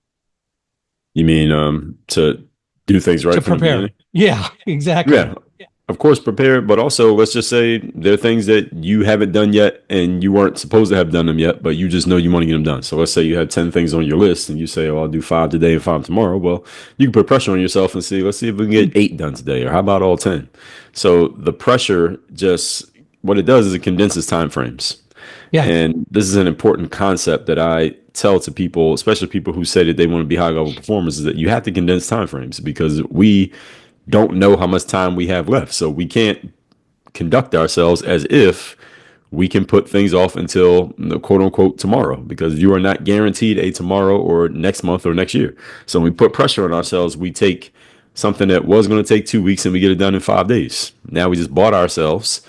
[SPEAKER 2] You mean to do things
[SPEAKER 1] to
[SPEAKER 2] right from the
[SPEAKER 1] prepare.
[SPEAKER 2] beginning?
[SPEAKER 1] Yeah, exactly.
[SPEAKER 2] Yeah, of course, prepare, but also let's just say there are things that you haven't done yet and you weren't supposed to have done them yet, but you just know you want to get them done. So let's say you have 10 things on your list and you say, oh, I'll do five today and five tomorrow. Well, you can put pressure on yourself and see, let's see if we can get eight done today, or how about all 10? So the pressure just, what it does is it condenses time frames.
[SPEAKER 1] Yeah.
[SPEAKER 2] And this is an important concept that I tell to people, especially people who say that they want to be high level performers, is that you have to condense time frames because we don't know how much time we have left. So we can't conduct ourselves as if we can put things off until quote unquote tomorrow because you are not guaranteed a tomorrow or next month or next year. So when we put pressure on ourselves, we take something that was going to take 2 weeks and we get it done in 5 days. Now we just bought ourselves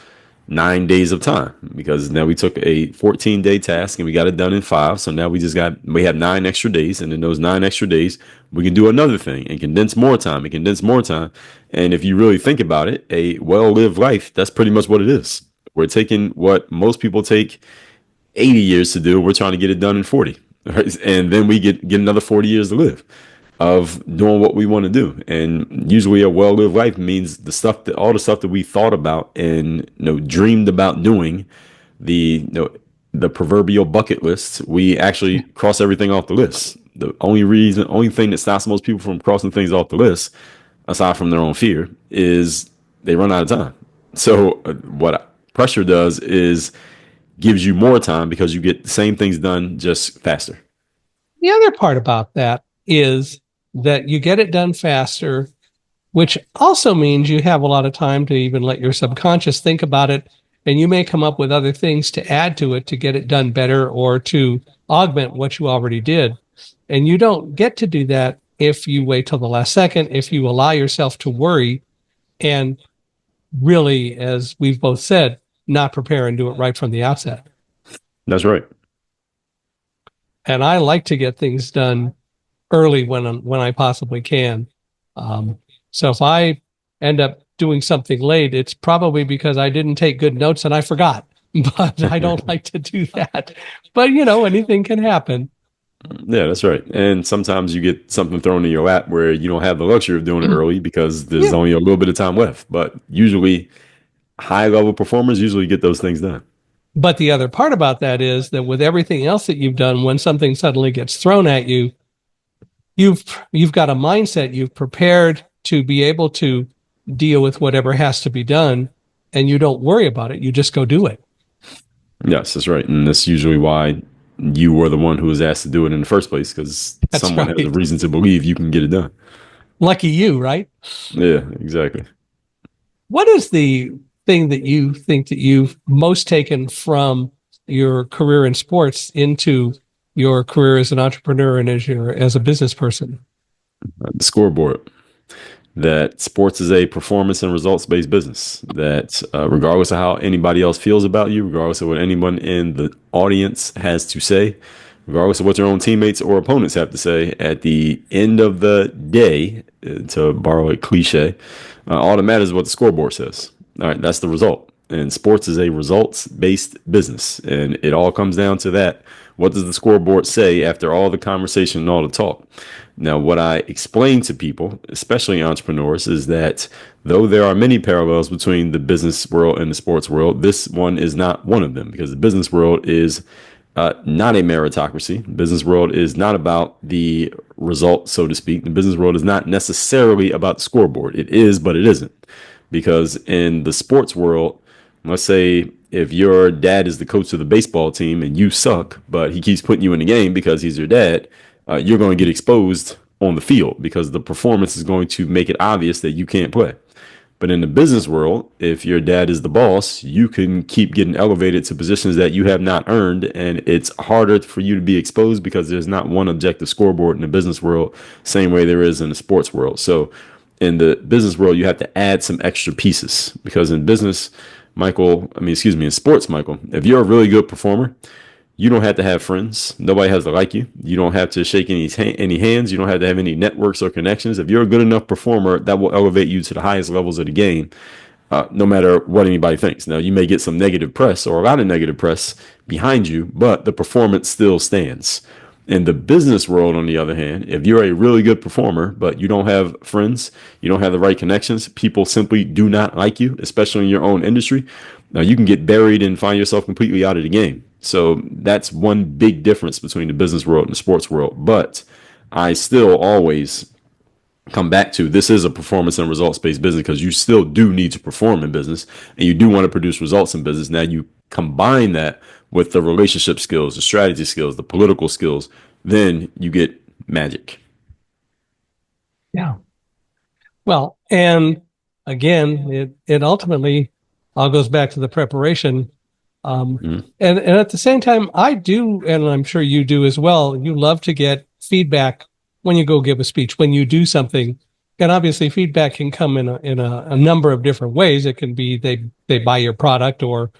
[SPEAKER 2] 9 days of time because now we took a 14-day task and we got it done in five. So now we have 9 extra days. And in those 9 extra days, we can do another thing and condense more time and condense more time. And if you really think about it, a well-lived life, that's pretty much what it is. We're taking what most people take 80 years to do. We're trying to get it done in 40. Right? And then we get another 40 years to live of doing what we want to do. And usually a well-lived life means all the stuff that we thought about and dreamed about doing, the proverbial bucket list, we actually cross everything off the list. The only thing that stops most people from crossing things off the list, aside from their own fear, is they run out of time. So what pressure does is gives you more time because you get the same things done just faster.
[SPEAKER 1] The other part about that is that you get it done faster, which also means you have a lot of time to even let your subconscious think about it. And you may come up with other things to add to it to get it done better or to augment what you already did. And you don't get to do that if you wait till the last second, if you allow yourself to worry and really, as we've both said, not prepare and do it right from the outset.
[SPEAKER 2] That's right.
[SPEAKER 1] And I like to get things done early when I possibly can. So if I end up doing something late, it's probably because I didn't take good notes and I forgot. But I don't like to do that. But anything can happen.
[SPEAKER 2] Yeah, that's right. And sometimes you get something thrown in your lap where you don't have the luxury of doing it early because there's
[SPEAKER 1] Yeah.
[SPEAKER 2] only a little bit of time left. But usually, high level performers usually get those things done.
[SPEAKER 1] But the other part about that is that with everything else that you've done, when something suddenly gets thrown at you, you've you've got a mindset, you've prepared to be able to deal with whatever has to be done, and you don't worry about it. You just go do it.
[SPEAKER 2] Yes, that's right. And that's usually why you were the one who was asked to do it in the first place because
[SPEAKER 1] That's
[SPEAKER 2] someone has a
[SPEAKER 1] right.
[SPEAKER 2] reason to believe you can get it done.
[SPEAKER 1] Lucky you, right?
[SPEAKER 2] Yeah, exactly.
[SPEAKER 1] What is the thing that you think that you've most taken from your career in sports into your career as an entrepreneur and as a business person?
[SPEAKER 2] The scoreboard. That sports is a performance and results based business. That regardless of how anybody else feels about you, regardless of what anyone in the audience has to say, regardless of what their own teammates or opponents have to say, at the end of the day, to borrow a cliche, all that matters is what the scoreboard says. All right, that's the result. And sports is a results based business. And it all comes down to that. What does the scoreboard say after all the conversation and all the talk? Now, what I explain to people, especially entrepreneurs, is that though there are many parallels between the business world and the sports world, this one is not one of them because the business world is not a meritocracy. The business world is not about the result, so to speak. The business world is not necessarily about the scoreboard. It is, but it isn't. Because in the sports world, let's say if your dad is the coach of the baseball team and you suck, but he keeps putting you in the game because he's your dad, you're going to get exposed on the field because the performance is going to make it obvious that you can't play. But in the business world, if your dad is the boss, you can keep getting elevated to positions that you have not earned. And it's harder for you to be exposed because there's not one objective scoreboard in the business world, same way there is in the sports world. So in the business world, you have to add some extra pieces because in business, in sports, Michael, if you're a really good performer, you don't have to have friends. Nobody has to like you. You don't have to shake any hands. You don't have to have any networks or connections. If you're a good enough performer, that will elevate you to the highest levels of the game, no matter what anybody thinks. Now, you may get some negative press or a lot of negative press behind you, but the performance still stands. In the business world, on the other hand, if you're a really good performer, but you don't have friends, you don't have the right connections, people simply do not like you, especially in your own industry, now you can get buried and find yourself completely out of the game. So that's one big difference between the business world and the sports world. But I still always come back to this is a performance and results based business because you still do need to perform in business and you do want to produce results in business. Now you combine that with the relationship skills, the strategy skills, the political skills, then you get magic.
[SPEAKER 1] Yeah. Well, and again, it ultimately all goes back to the preparation. And at the same time, I do, and I'm sure you do as well. You love to get feedback when you go give a speech, when you do something. And obviously, feedback can come in a number of different ways. It can be they buy your product, or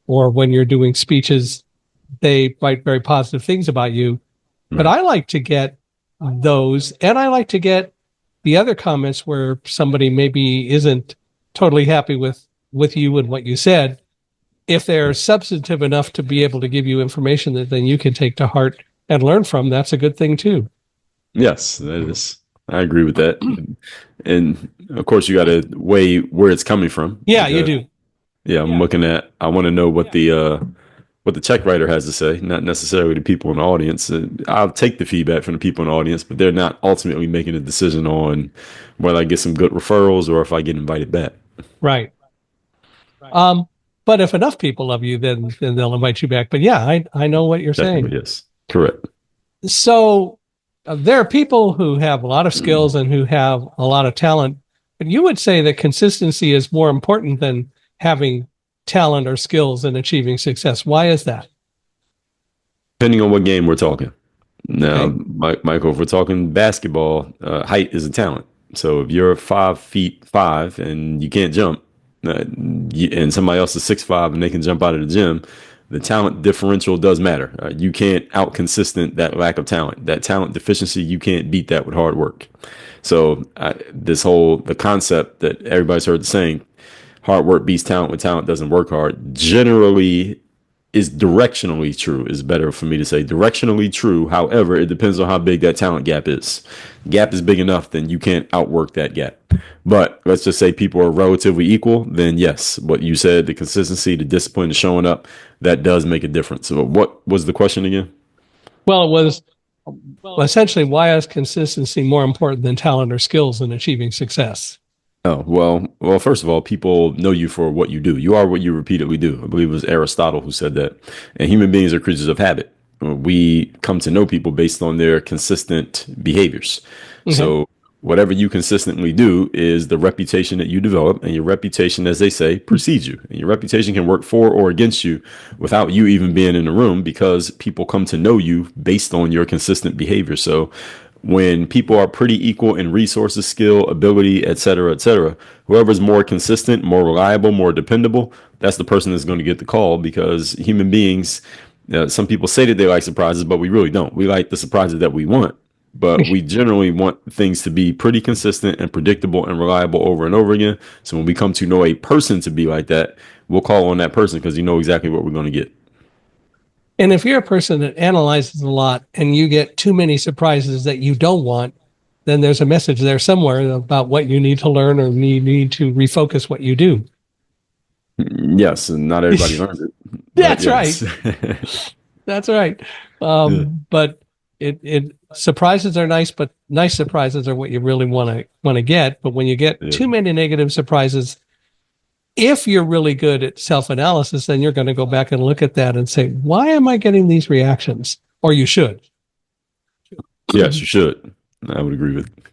[SPEAKER 1] when you're doing speeches, they write very positive things about you. But
[SPEAKER 2] Right.
[SPEAKER 1] I like to get those, and I like to get the other comments where somebody maybe isn't totally happy with you and what you said. If they're substantive enough to be able to give you information that then you can take to heart and learn from, that's a good thing too.
[SPEAKER 2] Yes, that is. I agree with that. And of course, you got to weigh where it's coming from
[SPEAKER 1] Yeah, you
[SPEAKER 2] because
[SPEAKER 1] do.
[SPEAKER 2] yeah, I'm looking at. I want to know what the check writer has to say, not necessarily the people in the audience. I'll take the feedback from the people in the audience, but they're not ultimately making a decision on whether I get some good referrals or if I get invited back.
[SPEAKER 1] Right. Um, but if enough people love you, then they'll invite you back. But yeah, I know what you're saying.
[SPEAKER 2] Technically, yes, correct.
[SPEAKER 1] So there are people who have a lot of skills and who have a lot of talent, but you would say that consistency is more important than having talent or skills in achieving success. Why is that?
[SPEAKER 2] Depending on what game we're talking. Now,
[SPEAKER 1] Okay.
[SPEAKER 2] Michael, if we're talking basketball, height is a talent. So if you're 5'5" and you can't jump, and somebody else is 6'5" and they can jump out of the gym, the talent differential does matter. You can't out consistent that lack of talent. That talent deficiency, you can't beat that with hard work. So the concept that everybody's heard the saying, hard work beats talent when talent doesn't work hard, generally is directionally true. Is better for me to say directionally true. However, it depends on how big that talent gap is. Gap is big enough, then you can't outwork that gap. But let's just say people are relatively equal, then yes, what you said, the consistency, the discipline, the showing up, that does make a difference. So what was the question again?
[SPEAKER 1] Well, it was essentially, why is consistency more important than talent or skills in achieving success?
[SPEAKER 2] Oh, well, first of all, people know you for what you do. You are what you repeatedly do. I believe it was Aristotle who said that. And human beings are creatures of habit. We come to know people based on their consistent behaviors.
[SPEAKER 1] Okay.
[SPEAKER 2] So whatever you consistently do is the reputation that you develop, and your reputation, as they say, precedes you. And your reputation can work for or against you without you even being in the room, because people come to know you based on your consistent behavior. So when people are pretty equal in resources, skill, ability, et cetera, whoever's more consistent, more reliable, more dependable, that's the person that's going to get the call, because human beings, some people say that they like surprises, but we really don't. We like the surprises that we want, but we generally want things to be pretty consistent and predictable and reliable over and over again. So when we come to know a person to be like that, we'll call on that person because you know exactly what we're going to get.
[SPEAKER 1] And if you're a person that analyzes a lot and you get too many surprises that you don't want, then there's a message there somewhere about what you need to learn, or need to refocus what you do.
[SPEAKER 2] Yes, and not everybody learns it.
[SPEAKER 1] That's yes. Right. That's right. But it surprises are nice, but nice surprises are what you really want to get. But when you get too many negative surprises, if you're really good at self-analysis, then you're going to go back and look at that and say, why am I getting these reactions? Or you should.
[SPEAKER 2] Yes, you should. I would agree with you.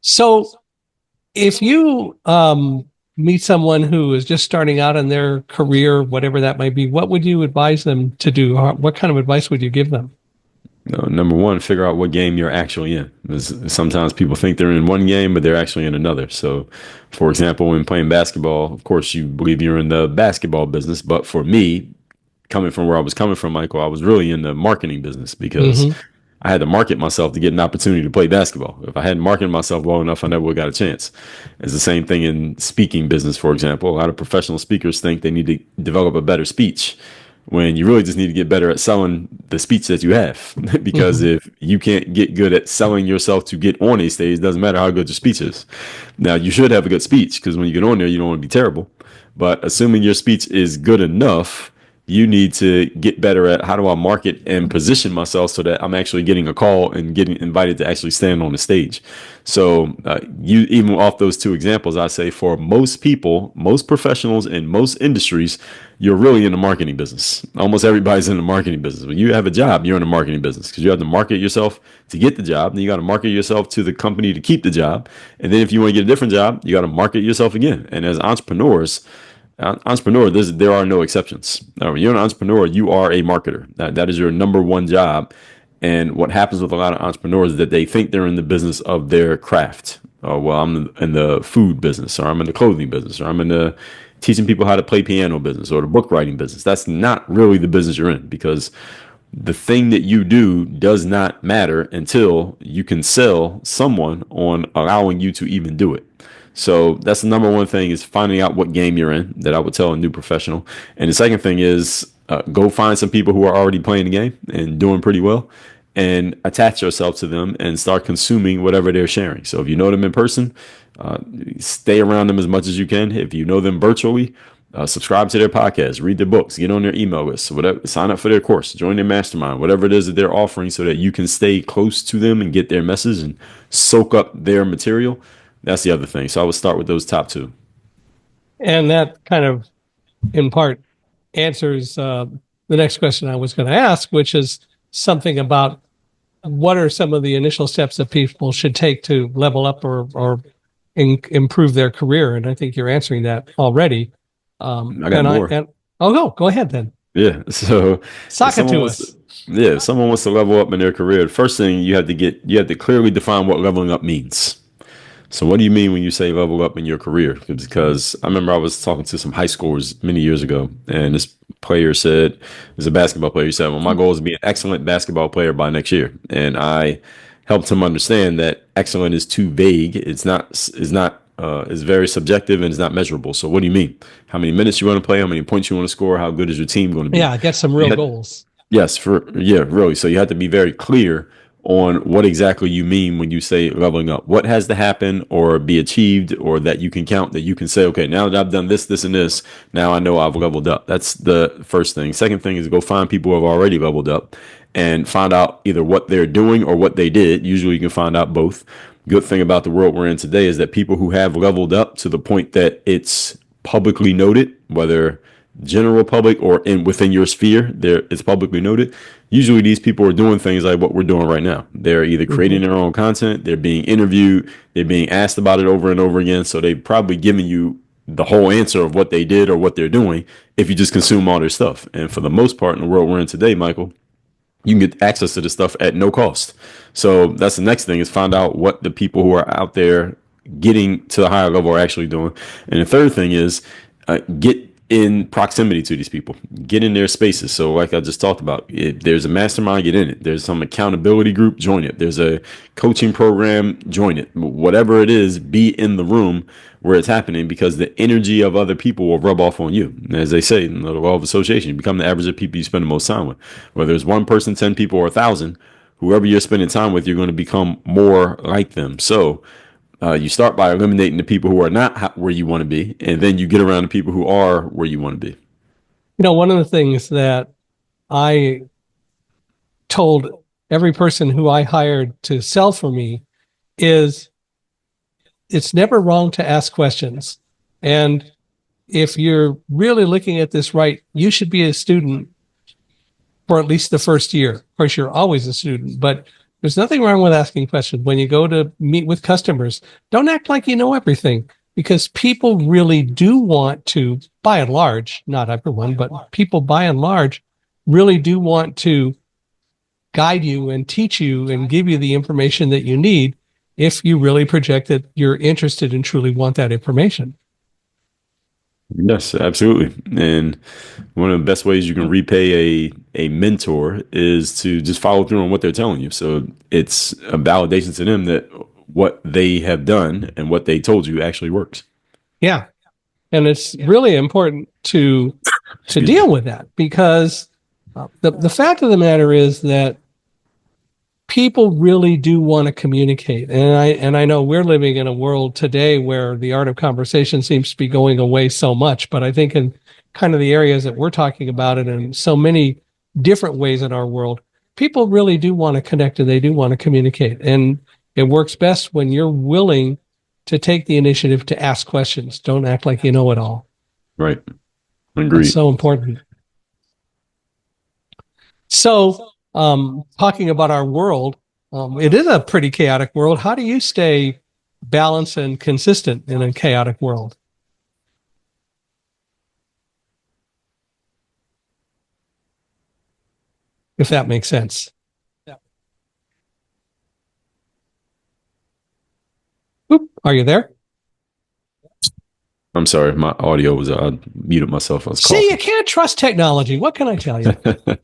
[SPEAKER 1] So if you meet someone who is just starting out in their career, whatever that might be, what would you advise them to do? What kind of advice would you give them?
[SPEAKER 2] Number one, figure out what game you're actually in. Because sometimes people think they're in one game, but they're actually in another. So, for example, when playing basketball, of course, you believe you're in the basketball business. But for me, coming from where I was coming from, Michael, I was really in the marketing business, because I had to market myself to get an opportunity to play basketball. If I hadn't marketed myself well enough, I never would have got a chance. It's the same thing in speaking business, for example. A lot of professional speakers think they need to develop a better speech, when you really just need to get better at selling the speech that you have. Because if you can't get good at selling yourself to get on a stage, it doesn't matter how good your speech is. Now, you should have a good speech, because when you get on there, you don't want to be terrible. But assuming your speech is good enough, you need to get better at, how do I market and position myself so that I'm actually getting a call and getting invited to actually stand on the stage. So you, even off those two examples, I say for most people, most professionals in most industries, you're really in the marketing business. Almost everybody's in the marketing business. When you have a job, you're in the marketing business, because you have to market yourself to get the job. Then you got to market yourself to the company to keep the job. And then if you want to get a different job, you got to market yourself again. And as entrepreneurs, there are no exceptions. When you're an entrepreneur, you are a marketer. That is your number one job. And what happens with a lot of entrepreneurs is that they think they're in the business of their craft. Oh, well, I'm in the food business, or I'm in the clothing business, or I'm in the teaching people how to play piano business, or the book writing business. That's not really the business you're in, because the thing that you do does not matter until you can sell someone on allowing you to even do it. So that's the number one thing, is finding out what game you're in, that I would tell a new professional. And the second thing is go find some people who are already playing the game and doing pretty well, and attach yourself to them and start consuming whatever they're sharing. So if you know them in person, stay around them as much as you can. If you know them virtually, subscribe to their podcast, read their books, get on their email list, whatever, sign up for their course, join their mastermind, whatever it is that they're offering, so that you can stay close to them and get their message and soak up their material. That's the other thing. So I would start with those top two.
[SPEAKER 1] And that kind of, in part, answers the next question I was going to ask, which is something about what are some of the initial steps that people should take to level up or improve their career. And I think you're answering that already.
[SPEAKER 2] I got more.
[SPEAKER 1] Go ahead then.
[SPEAKER 2] Yeah. So
[SPEAKER 1] sock it to us.
[SPEAKER 2] If someone wants to level up in their career, the first thing you have to clearly define what leveling up means. So what do you mean when you say level up in your career? Because I remember I was talking to some high schoolers many years ago, and this player said, there's a basketball player, he said, well, my goal is to be an excellent basketball player by next year. And I helped him understand that excellent is too vague. It's not is very subjective and is not measurable. So what do you mean? How many minutes you want to play? How many points you want to score? How good is your team going to be?
[SPEAKER 1] Yeah, get some real goals.
[SPEAKER 2] Yes, really. So you have to be very clear on what exactly you mean when you say leveling up. What has to happen or be achieved or that you can count, that you can say, okay, now that I've done this, this, and this, now I know I've leveled up. That's the first thing. Second thing is go find people who have already leveled up and find out either what they're doing or what they did. Usually you can find out both. Good thing about the world we're in today is that people who have leveled up to the point that it's publicly noted, whether general public or within your sphere, there it's publicly noted. Usually these people are doing things like what we're doing right now. They're either creating their own content, they're being interviewed, they're being asked about it over and over again. So they've probably given you the whole answer of what they did or what they're doing if you just consume all their stuff. And for the most part in the world we're in today, Michael, you can get access to this stuff at no cost. So that's the next thing, is find out what the people who are out there getting to the higher level are actually doing. And the third thing is get in proximity to these people, get in their spaces. So like I just talked about, if there's a mastermind, get in it. There's some accountability group, join it. There's a coaching program, join it. Whatever it is, be in the room where it's happening, because the energy of other people will rub off on you. And as they say in the law of association, you become the average of people you spend the most time with. Whether it's one person, 10 people, or 1,000, whoever you're spending time with, you're going to become more like them. So you start by eliminating the people who are not where you want to be, and then you get around the people who are where you want to be.
[SPEAKER 1] You know, one of the things that I told every person who I hired to sell for me is it's never wrong to ask questions. And if you're really looking at this right, you should be a student for at least the first year. Of course, you're always a student, but there's nothing wrong with asking questions. When you go to meet with customers, don't act like you know everything, because people really do want to, by and large, not everyone, but people by and large really do want to guide you and teach you and give you the information that you need if you really project that you're interested and truly want that information.
[SPEAKER 2] Yes, absolutely. And one of the best ways you can repay a mentor is to just follow through on what they're telling you. So it's a validation to them that what they have done and what they told you actually works.
[SPEAKER 1] Yeah. And it's really important to deal with that, because the fact of the matter is that people really do want to communicate. And I know we're living in a world today where the art of conversation seems to be going away so much, but I think in kind of the areas that we're talking about it in so many different ways in our world, people really do want to connect and they do want to communicate. And it works best when you're willing to take the initiative to ask questions. Don't act like you know it all.
[SPEAKER 2] Right. Agreed.
[SPEAKER 1] It's so important. So, talking about our world, it is a pretty chaotic world. How do you stay balanced and consistent in a chaotic world? If that makes sense. Yeah. Oop, are you there?
[SPEAKER 2] I'm sorry, my audio was, I muted myself. I was
[SPEAKER 1] coughing. See, you can't trust technology. What can I tell you?
[SPEAKER 2] All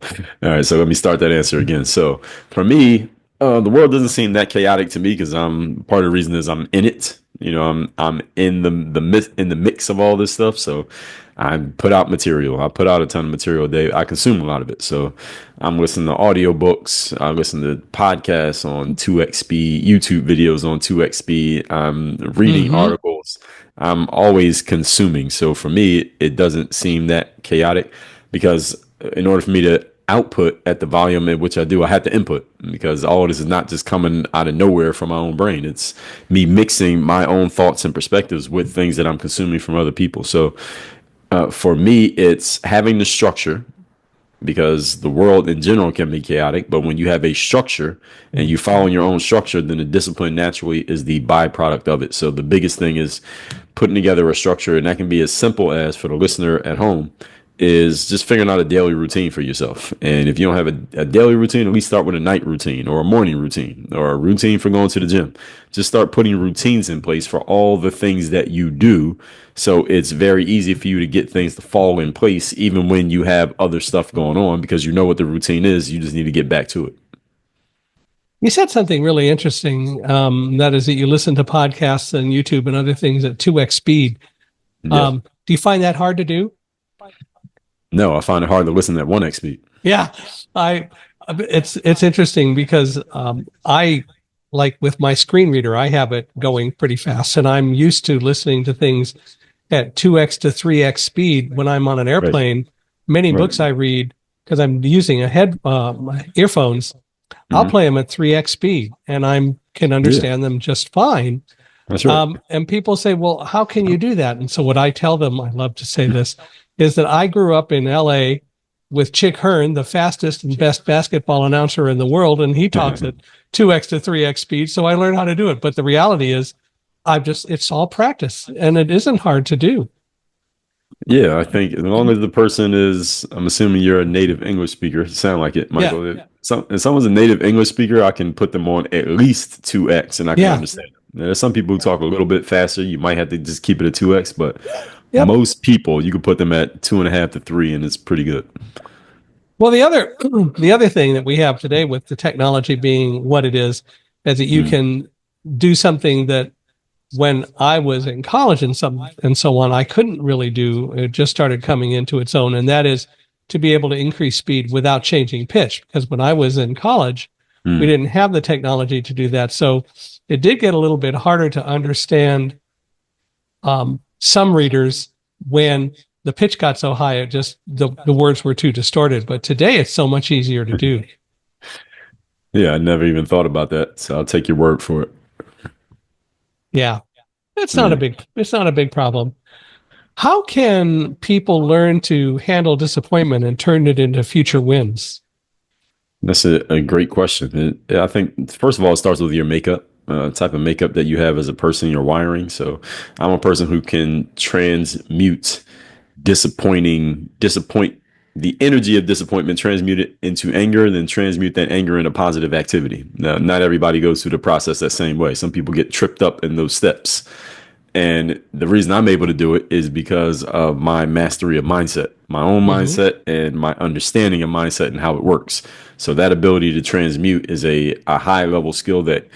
[SPEAKER 2] right, so let me start that answer again. So for me, the world doesn't seem that chaotic to me, because I'm part of the reason is I'm in it. You know, I'm in the mix of all this stuff. So I put out material. I put out a ton of material a day. I consume a lot of it. So I'm listening to audiobooks. I listen to podcasts on 2x speed, YouTube videos on 2x speed. I'm reading articles. I'm always consuming. So for me, it doesn't seem that chaotic, because in order for me to output at the volume at which I do, I have to input, because all of this is not just coming out of nowhere from my own brain. It's me mixing my own thoughts and perspectives with things that I'm consuming from other people. So for me, it's having the structure, because the world in general can be chaotic. But when you have a structure and you follow your own structure, then the discipline naturally is the byproduct of it. So the biggest thing is putting together a structure, and that can be as simple as, for the listener at home, is just figuring out a daily routine for yourself. And if you don't have a daily routine, at least start with a night routine or a morning routine or a routine for going to the gym. Just start putting routines in place for all the things that you do. So it's very easy for you to get things to fall in place, even when you have other stuff going on, because you know what the routine is. You just need to get back to it.
[SPEAKER 1] You said something really interesting. That is that you listen to podcasts and YouTube and other things at 2x speed.
[SPEAKER 2] Yeah.
[SPEAKER 1] Do you find that hard to do?
[SPEAKER 2] No, I find it hard to listen at 1x speed.
[SPEAKER 1] Yeah, I. It's interesting because I like with my screen reader, I have it going pretty fast, and I'm used to listening to things at 2x to 3x speed when I'm on an
[SPEAKER 2] Right.
[SPEAKER 1] airplane. Many
[SPEAKER 2] Right.
[SPEAKER 1] books I read because I'm using earphones. I'll
[SPEAKER 2] Hmm.
[SPEAKER 1] play them at 3x speed, and I can
[SPEAKER 2] Yeah,
[SPEAKER 1] understand them just fine.
[SPEAKER 2] that's right.
[SPEAKER 1] And people say, well, how can you do that? And so what I tell them, I love to say this, is that I grew up in LA with Chick Hearn, the fastest and best basketball announcer in the world, and he talks at 2x to 3x speed. So I learned how to do it. But the reality is, it's all practice, and it isn't hard to do.
[SPEAKER 2] Yeah, I think as long as the person is, I'm assuming you're a native English speaker. You sound like it,
[SPEAKER 1] Yeah.
[SPEAKER 2] Michael. If someone's a native English speaker, I can put them on at least 2x and I can
[SPEAKER 1] Yeah.
[SPEAKER 2] understand them. Now, there's some people who talk a little bit faster. You might have to just keep it at 2x, but
[SPEAKER 1] Yep.
[SPEAKER 2] most people, you can put them at 2.5 to 3, and it's pretty good.
[SPEAKER 1] Well, the other thing that we have today with the technology being what it is that you
[SPEAKER 2] Mm.
[SPEAKER 1] can do something that when I was in college and so on, I couldn't really do. It just started coming into its own, and that is to be able to increase speed without changing pitch. Because when I was in college, we
[SPEAKER 2] Mm.
[SPEAKER 1] didn't have the technology to do that, so it did get a little bit harder to understand some readers when the pitch got so high, it just the words were too distorted. But today, it's so much easier to do.
[SPEAKER 2] Yeah, I never even thought about that. So I'll take your word for it.
[SPEAKER 1] Yeah, it's not a
[SPEAKER 2] Yeah.
[SPEAKER 1] big problem. How can people learn to handle disappointment and turn it into future wins?
[SPEAKER 2] That's a great question. I think, first of all, it starts with your makeup, type of makeup that you have as a person, your wiring. So I'm a person who can transmute disappoint the energy of disappointment, transmute it into anger, then transmute that anger into positive activity. Now, not everybody goes through the process that same way. Some people get tripped up in those steps. And the reason I'm able to do it is because of my mastery of mindset, my own
[SPEAKER 1] Mm-hmm.
[SPEAKER 2] mindset and my understanding of mindset and how it works. So that ability to transmute is a high level skill that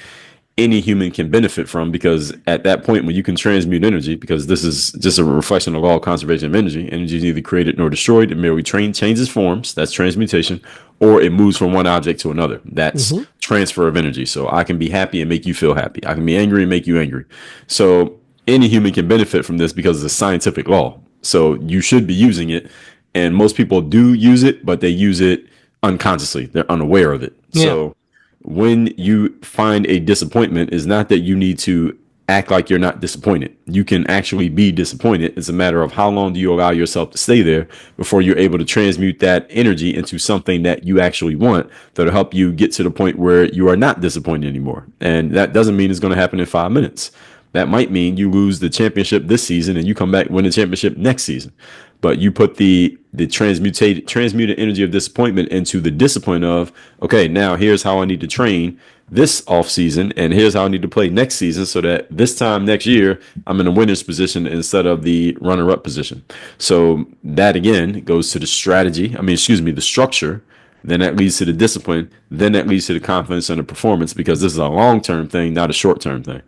[SPEAKER 2] any human can benefit from, because at that point when you can transmute energy, because this is just a reflection of all conservation of energy is neither created nor destroyed. It merely changes forms. That's transmutation. Or it moves from one object to another. That's
[SPEAKER 1] Mm-hmm.
[SPEAKER 2] transfer of energy. So I can be happy and make you feel happy. I can be angry and make you angry. So any human can benefit from this because it's a scientific law. So you should be using it. And most people do use it, but they use it unconsciously. They're unaware of it.
[SPEAKER 1] Yeah.
[SPEAKER 2] So when you find a disappointment, is not that you need to act like you're not disappointed. You can actually be disappointed. It's a matter of how long do you allow yourself to stay there before you're able to transmute that energy into something that you actually want, that'll help you get to the point where you are not disappointed anymore. And that doesn't mean it's going to happen in 5 minutes. That might mean you lose the championship this season and you come back and win the championship next season. But you put the transmuted energy of disappointment into the discipline of, okay, now here's how I need to train this off season, and here's how I need to play next season, so that this time next year I'm in a winner's position instead of the runner-up position. So that again goes to the strategy. The structure. Then that leads to the discipline. Then that leads to the confidence and the performance, because this is a long-term thing, not a short-term thing.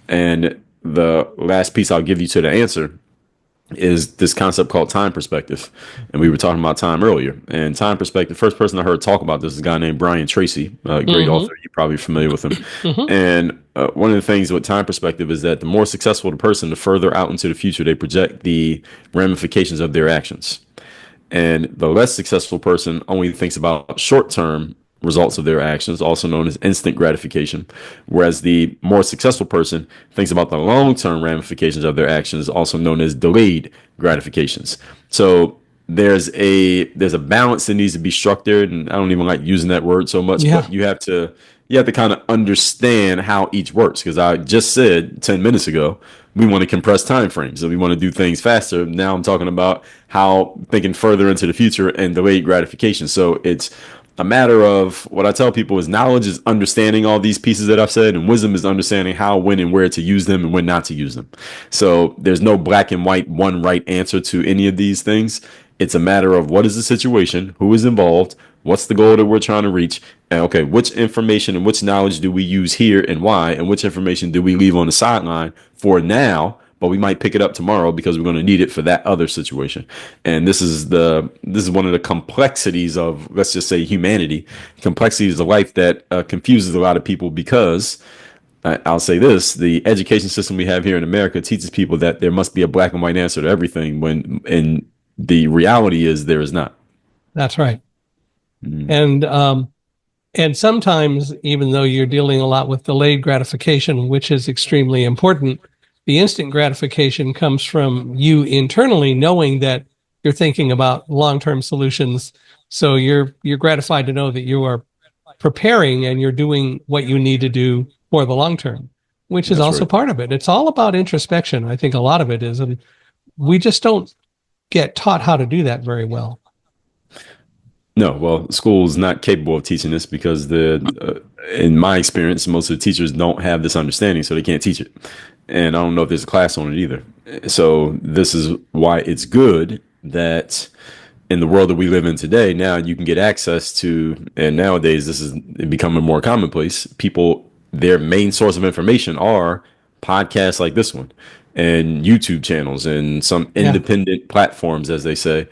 [SPEAKER 2] And the last piece I'll give you to the answer is this concept called time perspective. And we were talking about time earlier. And time perspective, first person I heard talk about this is a guy named Brian Tracy, a great author. You're probably familiar with him.
[SPEAKER 1] Mm-hmm.
[SPEAKER 2] And one of the things with time perspective is that the more successful the person, the further out into the future they project the ramifications of their actions. And the less successful person only thinks about short-term results of their actions, also known as instant gratification, whereas the more successful person thinks about the long-term ramifications of their actions, also known as delayed gratifications. So there's a balance that needs to be struck there, and I don't even like using that word so much,
[SPEAKER 1] Yeah.
[SPEAKER 2] but you have to kind of understand how each works, because I just said 10 minutes ago we want to compress time frames and we want to do things faster. Now I'm talking about how thinking further into the future and delayed gratification. So it's a matter of, what I tell people is, knowledge is understanding all these pieces that I've said, and wisdom is understanding how, when, and where to use them and when not to use them. So there's no black and white, one right answer to any of these things. It's a matter of what is the situation, who is involved, What's the goal that we're trying to reach? And okay, which information and which knowledge do we use here and why? And which information do we leave on the sideline for now? But we might pick it up tomorrow because we're going to need it for that other situation. And this is one of the complexities of, let's just say, humanity, complexities of life that confuses a lot of people because I'll say this: the education system we have here in America teaches people that there must be a black and white answer to everything, when and the reality is there is not.
[SPEAKER 1] That's right. And sometimes, even though you're dealing a lot with delayed gratification, which is extremely important, the instant gratification comes from you internally knowing that you're thinking about long-term solutions. So you're gratified to know that you are preparing and you're doing what you need to do for the long term, which is
[SPEAKER 2] That's
[SPEAKER 1] also
[SPEAKER 2] right.
[SPEAKER 1] part of it. It's all about introspection. I think a lot of it is, and we just don't get taught how to do that very well.
[SPEAKER 2] No, well, school is not capable of teaching this because in my experience, most of the teachers don't have this understanding, so they can't teach it. And I don't know if there's a class on it either. So this is why it's good that in the world that we live in today, now you can get access to, and nowadays this is becoming more commonplace. People, their main source of information are podcasts like this one and YouTube channels and some
[SPEAKER 1] Yeah.
[SPEAKER 2] independent platforms, as they say,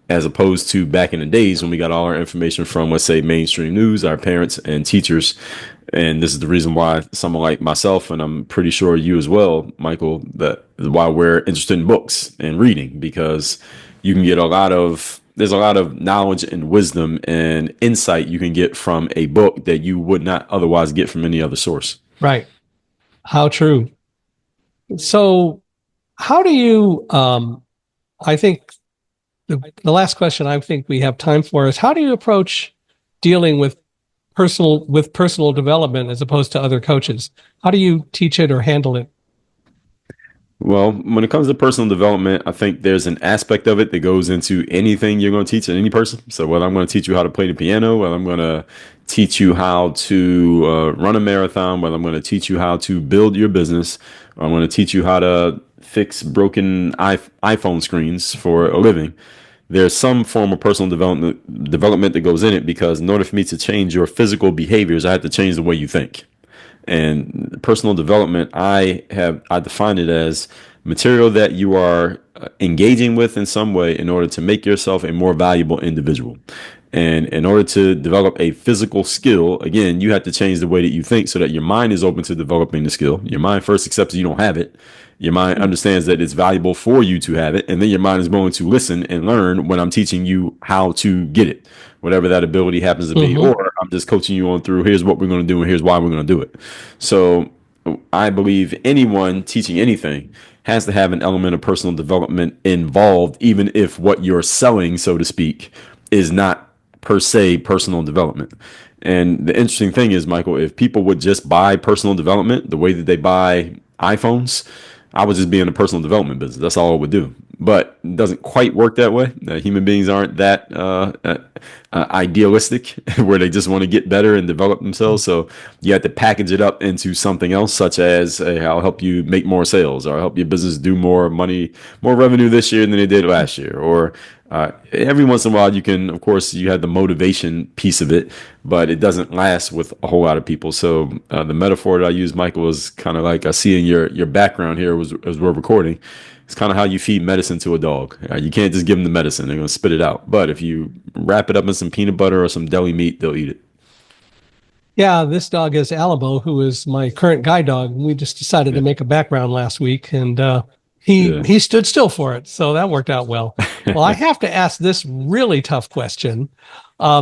[SPEAKER 2] as opposed to back in the days when we got all our information from, let's say, mainstream news, our parents and teachers. And this is the reason why someone like myself, and I'm pretty sure you as well, Michael, that why we're interested in books and reading, because you can get there's a lot of knowledge and wisdom and insight you can get from a book that you would not otherwise get from any other source.
[SPEAKER 1] Right. How true. So how do you, I think the last question I think we have time for is, how do you approach dealing with personal development as opposed to other coaches? How do you teach it or handle it?
[SPEAKER 2] Well, when it comes to personal development, I think there's an aspect of it that goes into anything you're going to teach any person. So whether I'm going to teach you how to play the piano, whether I'm going to teach you how to run a marathon, whether I'm going to teach you how to build your business, or I'm going to teach you how to fix broken iPhone screens for a living, there's some form of personal development that goes in it, because in order for me to change your physical behaviors, I have to change the way you think. And personal development, I define it as material that you are engaging with in some way in order to make yourself a more valuable individual. And in order to develop a physical skill, again, you have to change the way that you think so that your mind is open to developing the skill. Your mind first accepts you don't have it. Your mind understands that it's valuable for you to have it. And then your mind is going to listen and learn when I'm teaching you how to get it, whatever that ability happens to be.
[SPEAKER 1] Mm-hmm.
[SPEAKER 2] Or I'm just coaching you on through, here's what we're going to do and here's why we're going to do it. So I believe anyone teaching anything has to have an element of personal development involved, even if what you're selling, so to speak, is not per se personal development. And the interesting thing is, Michael, if people would just buy personal development the way that they buy iPhones, I would just be in the personal development business. That's all I would do. But it doesn't quite work that way. Human beings aren't that idealistic where they just want to get better and develop themselves. So you have to package it up into something else, such as, hey, I'll help you make more sales, or I'll help your business do more money, more revenue this year than they did last year. Or every once in a while, you can, of course, you have the motivation piece of it, but it doesn't last with a whole lot of people. So the metaphor that I use, Michael, is kind of like I see in your background here as we're recording. It's kind of how you feed medicine to a dog. You can't just give them the medicine. They're going to spit it out. But if you wrap it up in some peanut butter or some deli meat, they'll eat it.
[SPEAKER 1] Yeah, this dog is Alamo, who is my current guide dog. We just decided to make a background last week, and he stood still for it. So that worked out well. Well, I have to ask this really tough question.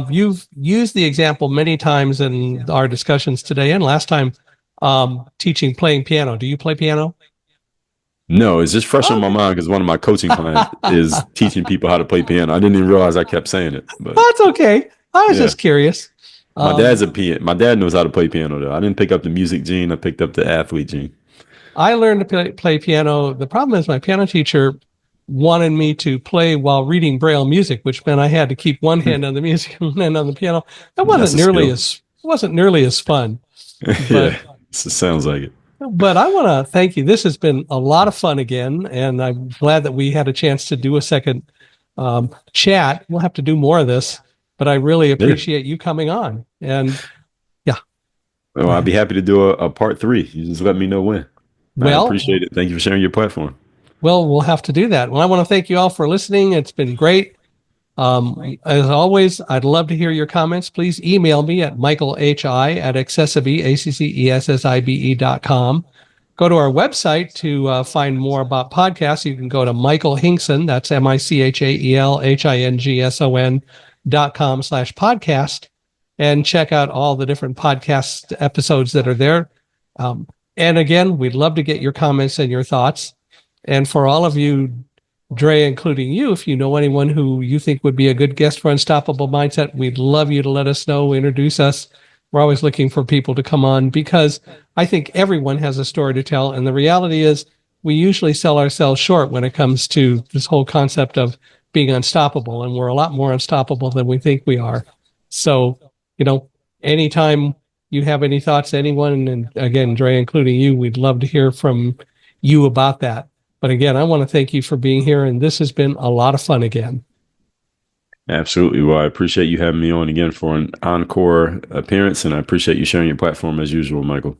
[SPEAKER 1] You've used the example many times in our discussions today and last time, playing piano. Do you play piano?
[SPEAKER 2] No, it's just fresh on my mind because one of my coaching clients is teaching people how to play piano. I didn't even realize I kept saying it. But
[SPEAKER 1] That's okay. I was just curious.
[SPEAKER 2] my dad knows how to play piano though. I didn't pick up the music gene. I picked up the athlete gene.
[SPEAKER 1] I learned to play piano. The problem is my piano teacher wanted me to play while reading Braille music, which meant I had to keep one hand on the music and one hand on the piano. That wasn't nearly as fun. But,
[SPEAKER 2] Yeah, it sounds like it.
[SPEAKER 1] But I want to thank you. This has been a lot of fun again, and I'm glad that we had a chance to do a second chat. We'll have to do more of this. but I really
[SPEAKER 2] Yeah.
[SPEAKER 1] appreciate you coming on. And yeah,
[SPEAKER 2] Well, I'd be happy to do a part three. You just let me know when. I
[SPEAKER 1] well,
[SPEAKER 2] appreciate it. Thank you for sharing your platform.
[SPEAKER 1] we'll have to do that. Well, I want to thank you all for listening. It's been great. As always, I'd love to hear your comments. Please email me at michaelhi@accessibe.com. Go to our website to find more about podcasts. You can go to Michael Hingson, that's MichaelHingson.com/podcast, and check out all the different podcast episodes that are there. And again, we'd love to get your comments and your thoughts. And for all of you, Dre, including you, if you know anyone who you think would be a good guest for Unstoppable Mindset, we'd love you to let us know, introduce us. We're always looking for people to come on because I think everyone has a story to tell. And the reality is we usually sell ourselves short when it comes to this whole concept of being unstoppable. And we're a lot more unstoppable than we think we are. So, anytime you have any thoughts, anyone, and again, Dre, including you, we'd love to hear from you about that. But again, I want to thank you for being here, and this has been a lot of fun again.
[SPEAKER 2] Absolutely. Well, I appreciate you having me on again for an encore appearance, and I appreciate you sharing your platform as usual, Michael.